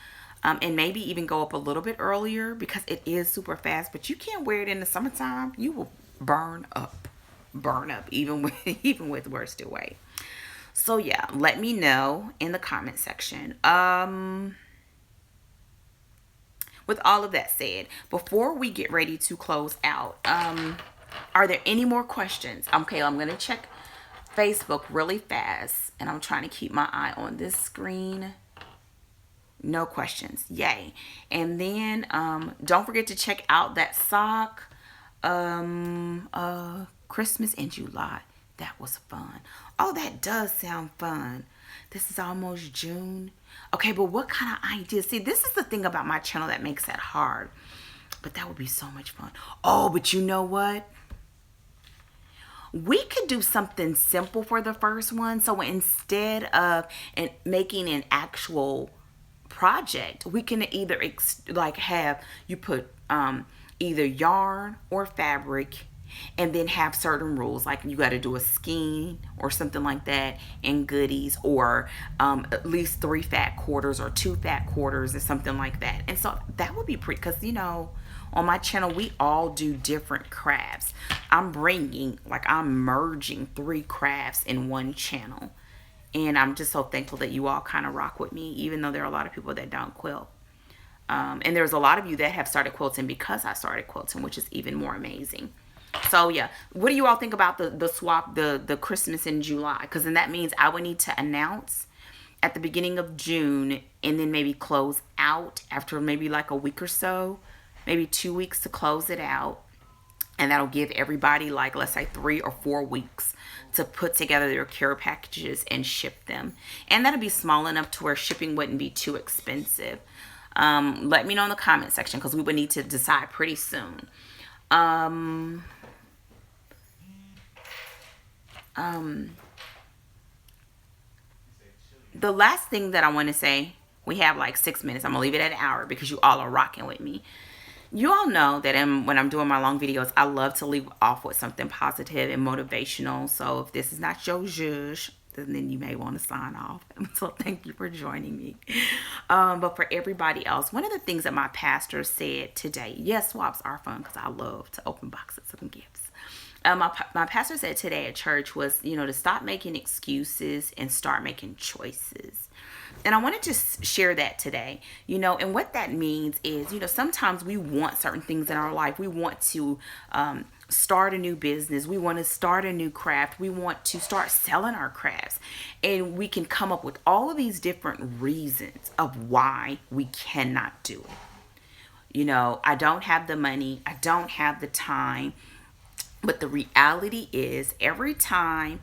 And maybe even go up a little bit earlier because it is super fast, but you can't wear it in the summertime. You will burn up, even with worsted weight. So yeah, let me know in the comment section. With all of that said, before we get ready to close out, are there any more questions? Okay, I'm going to check Facebook really fast, and I'm trying to keep my eye on this screen. No questions. Yay. And then don't forget to check out that sock. Christmas in July. That was fun. Oh, that does sound fun. This is almost June. Okay, but what kind of ideas? See, this is the thing about my channel that makes that hard. But that would be so much fun. Oh, but you know what? We could do something simple for the first one. So instead of making an actual project, we can either like have you put either yarn or fabric, and then have certain rules, like you got to do a skein or something like that, and goodies, or at least 3 fat quarters or 2 fat quarters or something like that. And so that would be pretty, because you know, on my channel we all do different crafts. I'm merging 3 crafts in one channel, and I'm just so thankful that you all kind of rock with me, even though there are a lot of people that don't quilt. And there's a lot of you that have started quilting because I started quilting, which is even more amazing. So yeah, what do you all think about the swap, the Christmas in July? Because then that means I would need to announce at the beginning of June, and then maybe close out after maybe like a week or so, maybe 2 weeks to close it out. And that'll give everybody like, let's say 3 or 4 weeks to put together their care packages and ship them. And that'll be small enough to where shipping wouldn't be too expensive. Let me know in the comment section, because we would need to decide pretty soon. the last thing that I want to say, we have like 6 minutes. I'm going to leave it at an hour because you all are rocking with me. You all know that when I'm doing my long videos, I love to leave off with something positive and motivational. So if this is not your zhuzh, then you may want to sign off. So thank you for joining me. But for everybody else, one of the things that my pastor said today, yes, swaps are fun because I love to open boxes of gifts. My pastor said today at church was, to stop making excuses and start making choices. And I wanted to share that today, and what that means is, sometimes we want certain things in our life. We want to start a new business. We want to start a new craft. We want to start selling our crafts. And we can come up with all of these different reasons of why we cannot do it. I don't have the money. I don't have the time. But the reality is, every time,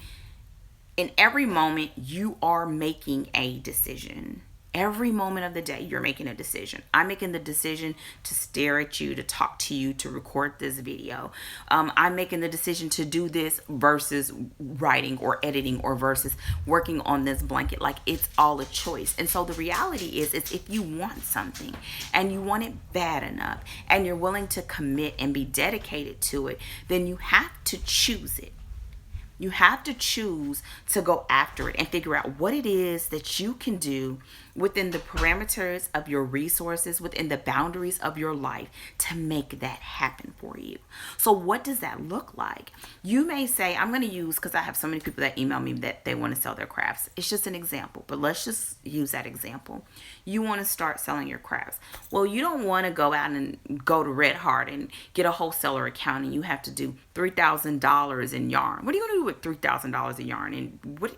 in every moment, you are making a decision. Every moment of the day, you're making a decision. I'm making the decision to stare at you, to talk to you, to record this video. I'm making the decision to do this versus writing or editing or versus working on this blanket. Like, it's all a choice. And so the reality is if you want something and you want it bad enough and you're willing to commit and be dedicated to it, then you have to choose it. You have to choose to go after it and figure out what it is that you can do within the parameters of your resources, within the boundaries of your life to make that happen for you. So what does that look like? You may say, I'm going to use, because I have so many people that email me that they want to sell their crafts. It's just an example, but let's just use that example. You want to start selling your crafts. Well, you don't want to go out and go to Red Heart and get a wholesaler account and you have to do $3,000 in yarn. What are you going to do with $3,000 in yarn? And what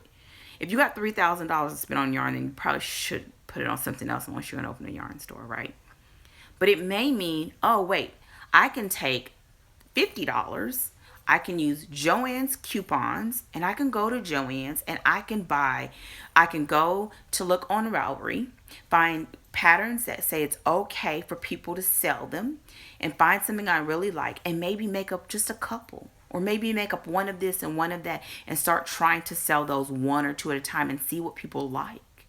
if you got $3,000 to spend on yarn, then you probably should put it on something else unless you're going to open a yarn store, right? But it may mean, oh, wait, I can take $50. I can use Joann's coupons and I can go to Joann's and I can go to look on Ravelry, find patterns that say it's okay for people to sell them and find something I really like and maybe make up just a couple. Or maybe make up one of this and one of that and start trying to sell those one or two at a time and see what people like.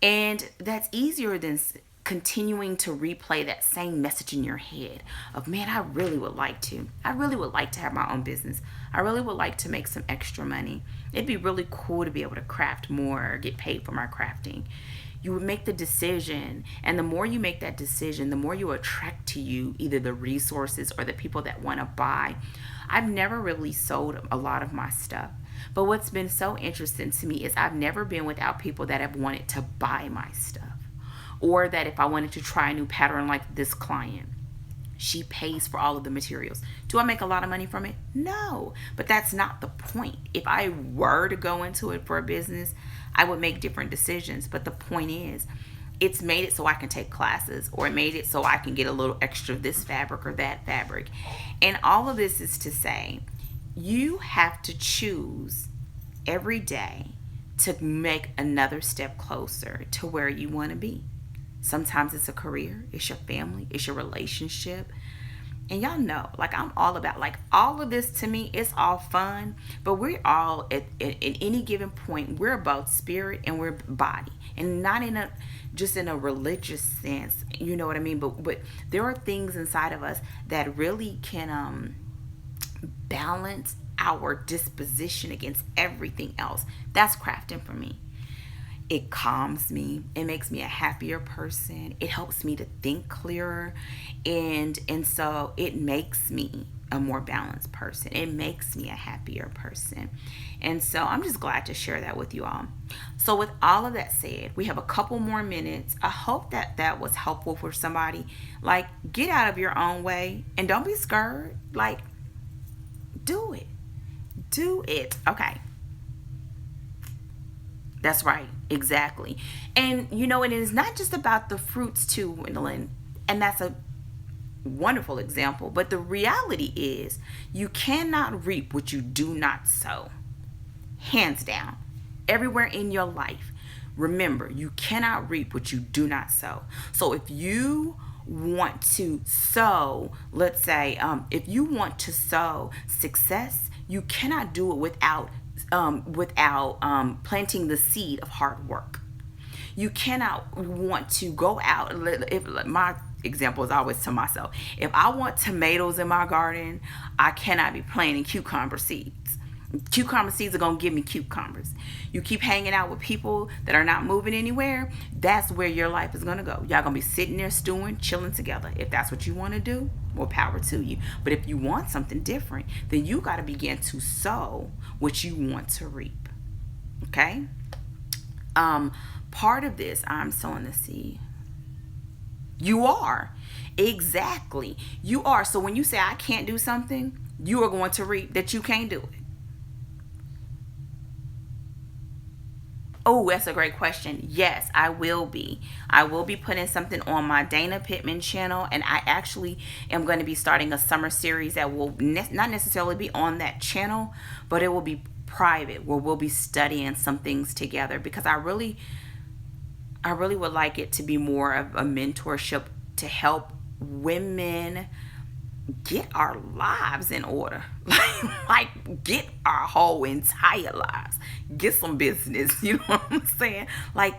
And that's easier than continuing to replay that same message in your head of, man, I really would like to have my own business. I really would like to make some extra money. It'd be really cool to be able to craft more or get paid for my crafting. You would make the decision, and the more you make that decision, the more you attract to you either the resources or the people that want to buy. I've never really sold a lot of my stuff, but what's been so interesting to me is I've never been without people that have wanted to buy my stuff, or that if I wanted to try a new pattern like this client, she pays for all of the materials. Do I make a lot of money from it? No, but that's not the point. If I were to go into it for a business, I would make different decisions. But the point is, it's made it so I can take classes, or it made it so I can get a little extra of this fabric or that fabric. And all of this is to say, you have to choose every day to make another step closer to where you want to be. Sometimes it's a career, it's your family, it's your relationship. And y'all know, like, I'm all about, like, all of this to me, it's all fun, but we're all at any given point, we're about spirit and we're body, and not in just in a religious sense, you know what I mean? But there are things inside of us that really can balance our disposition against everything else. That's crafting for me. It calms me. It makes me a happier person. It helps me to think clearer. And so it makes me a more balanced person. It makes me a happier person. And so I'm just glad to share that with you all. So with all of that said, we have a couple more minutes. I hope that was helpful for somebody. Like, get out of your own way and don't be scared. Like, do it. Do it. Okay. That's right. Exactly. And it is not just about the fruits too, Gwendolyn. And that's a wonderful example. But the reality is, you cannot reap what you do not sow. Hands down. Everywhere in your life. Remember, you cannot reap what you do not sow. So if you want to sow, let's say, if you want to sow success, you cannot do it without without planting the seed of hard work. You cannot want to go out. If my example is always to myself, if I want tomatoes in my garden, I cannot be planting cucumber seeds. Cucumber seeds are going to give me cucumbers. You keep hanging out with people that are not moving anywhere, that's where your life is going to go. Y'all going to be sitting there stewing, chilling together. If that's what you want to do, more power to you. But if you want something different, then you got to begin to sow what you want to reap. Okay? Part of this, I'm sowing the seed. You are. Exactly. You are. So when you say I can't do something, you are going to reap that you can't do it. Oh, that's a great question. Yes, I will be. I will be putting something on my Dana Pittman channel, and I actually am going to be starting a summer series that will not necessarily be on that channel, but it will be private, where we'll be studying some things together, because I really would like it to be more of a mentorship to help women get our lives in order. Like get our whole entire lives. Get some business. You know what I'm saying? Like,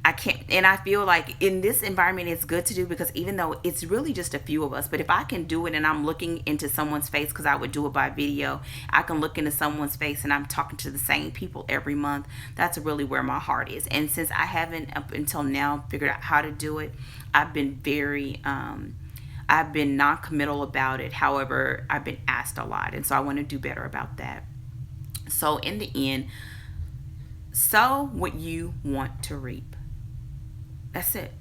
I can't, and I feel like in this environment it's good to do, because even though it's really just a few of us, but if I can do it and I'm looking into someone's face, because I would do it by video, I can look into someone's face and I'm talking to the same people every month. That's really where my heart is. And since I haven't up until now figured out how to do it, I've been very I've been non-committal about it. However, I've been asked a lot, and so I want to do better about that. So in the end, sow what you want to reap. That's it.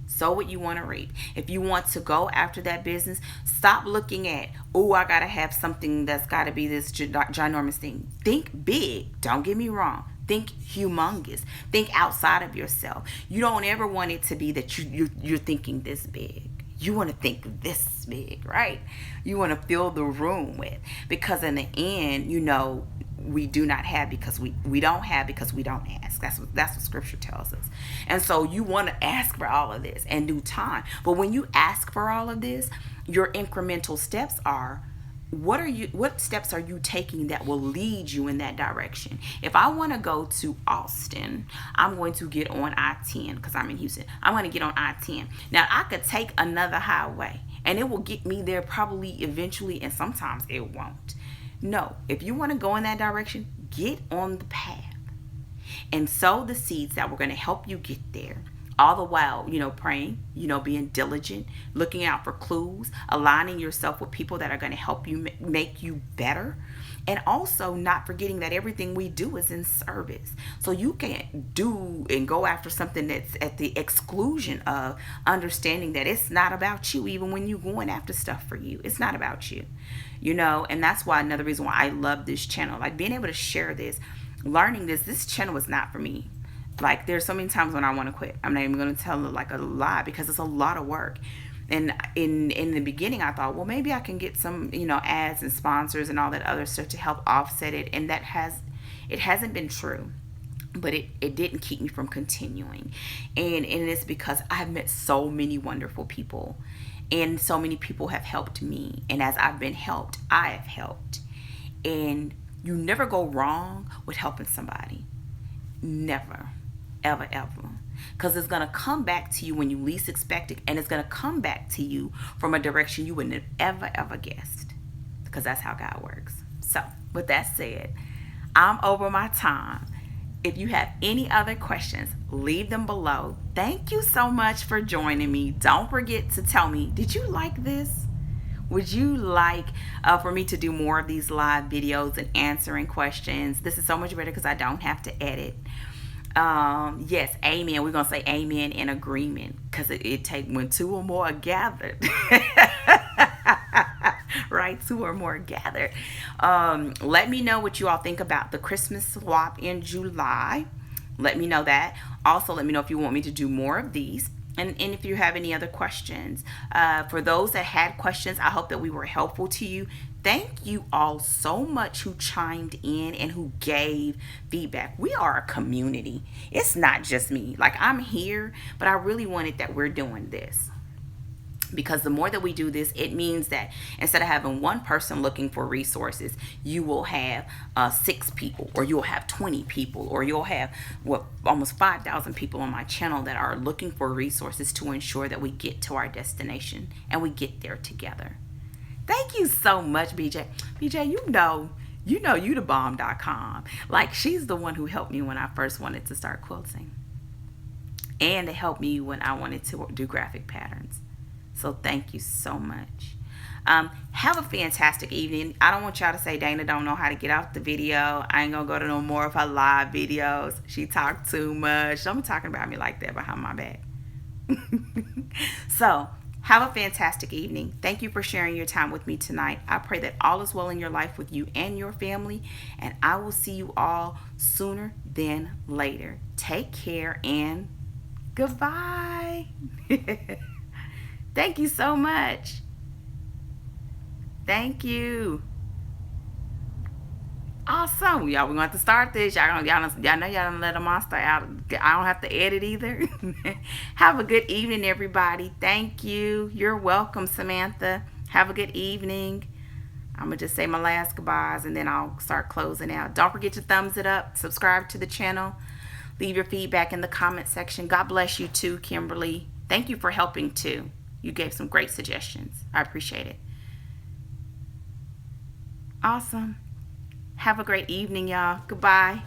Sow what you want to reap. If you want to go after that business, stop looking at, oh, I got to have something that's got to be this ginormous thing. Think big. Don't get me wrong. Think humongous. Think outside of yourself. You don't ever want it to be that you're thinking this big. You want to think this big, right? You want to fill the room with. Because in the end, you know, we do not have because we don't have because we don't ask. That's what scripture tells us. And so you want to ask for all of this in due time. But when you ask for all of this, your incremental steps are, what steps are you taking that will lead you in that direction? If I want to go to Austin, I'm going to get on I-10 because I'm in Houston. I'm going to get on I-10. Now, I could take another highway and it will get me there probably eventually, and sometimes it won't. No, if you want to go in that direction, get on the path and sow the seeds that were going to help you get there. All the while, you know, praying, you know, being diligent, looking out for clues, aligning yourself with people that are going to help you make you better. And also not forgetting that everything we do is in service. So you can't do and go after something that's at the exclusion of understanding that it's not about you, even when you're going after stuff for you. It's not about you, you know, and that's why another reason why I love this channel, like being able to share this, learning this channel is not for me. Like, there's so many times when I want to quit. I'm not even going to tell like a lie, because it's a lot of work. And in the beginning, I thought, well, maybe I can get some, you know, ads and sponsors and all that other stuff to help offset it. And it hasn't been true, but it didn't keep me from continuing. And it's because I've met so many wonderful people, and so many people have helped me. And as I've been helped, I have helped. And you never go wrong with helping somebody. Never. Ever. Because it's going to come back to you when you least expect it, and it's going to come back to you from a direction you wouldn't have ever guessed, because that's how God works. So with that said, I'm over my time. If you have any other questions, leave them below. Thank you so much for joining me. Don't forget to tell me, did you like this? Would you like for me to do more of these live videos and answering questions? This is so much better because I don't have to edit. Yes, amen. We're going to say amen in agreement, because it takes when two or more are gathered. Right? Two or more gathered. Let me know what you all think about the Christmas swap in July. Let me know that. Also, let me know if you want me to do more of these. And if you have any other questions. For those that had questions, I hope that we were helpful to you. Thank you all so much who chimed in and who gave feedback. We are a community. It's not just me. Like, I'm here, but I really wanted that we're doing this. Because the more that we do this, it means that instead of having one person looking for resources, you will have 6 people, or you'll have 20 people, or you'll have almost 5,000 people on my channel that are looking for resources to ensure that we get to our destination and we get there together. Thank you so much, BJ. BJ, you know you the bomb.com. Like, she's the one who helped me when I first wanted to start quilting, and it helped me when I wanted to do graphic patterns. So thank you so much. Have a fantastic evening. I don't want y'all to say Dana don't know how to get off the video. I ain't gonna go to no more of her live videos. She talked too much. Don't be talking about me like that behind my back. So have a fantastic evening. Thank you for sharing your time with me tonight. I pray that all is well in your life with you and your family, and I will see you all sooner than later. Take care and goodbye. Thank you so much. Thank you. Awesome. Y'all, we're going to start this. Y'all know y'all done let a monster out. I don't have to edit either. Have a good evening, everybody. Thank you. You're welcome, Samantha. Have a good evening. I'm going to just say my last goodbyes, and then I'll start closing out. Don't forget to thumbs it up. Subscribe to the channel. Leave your feedback in the comment section. God bless you too, Kimberly. Thank you for helping too. You gave some great suggestions. I appreciate it. Awesome. Have a great evening, y'all. Goodbye.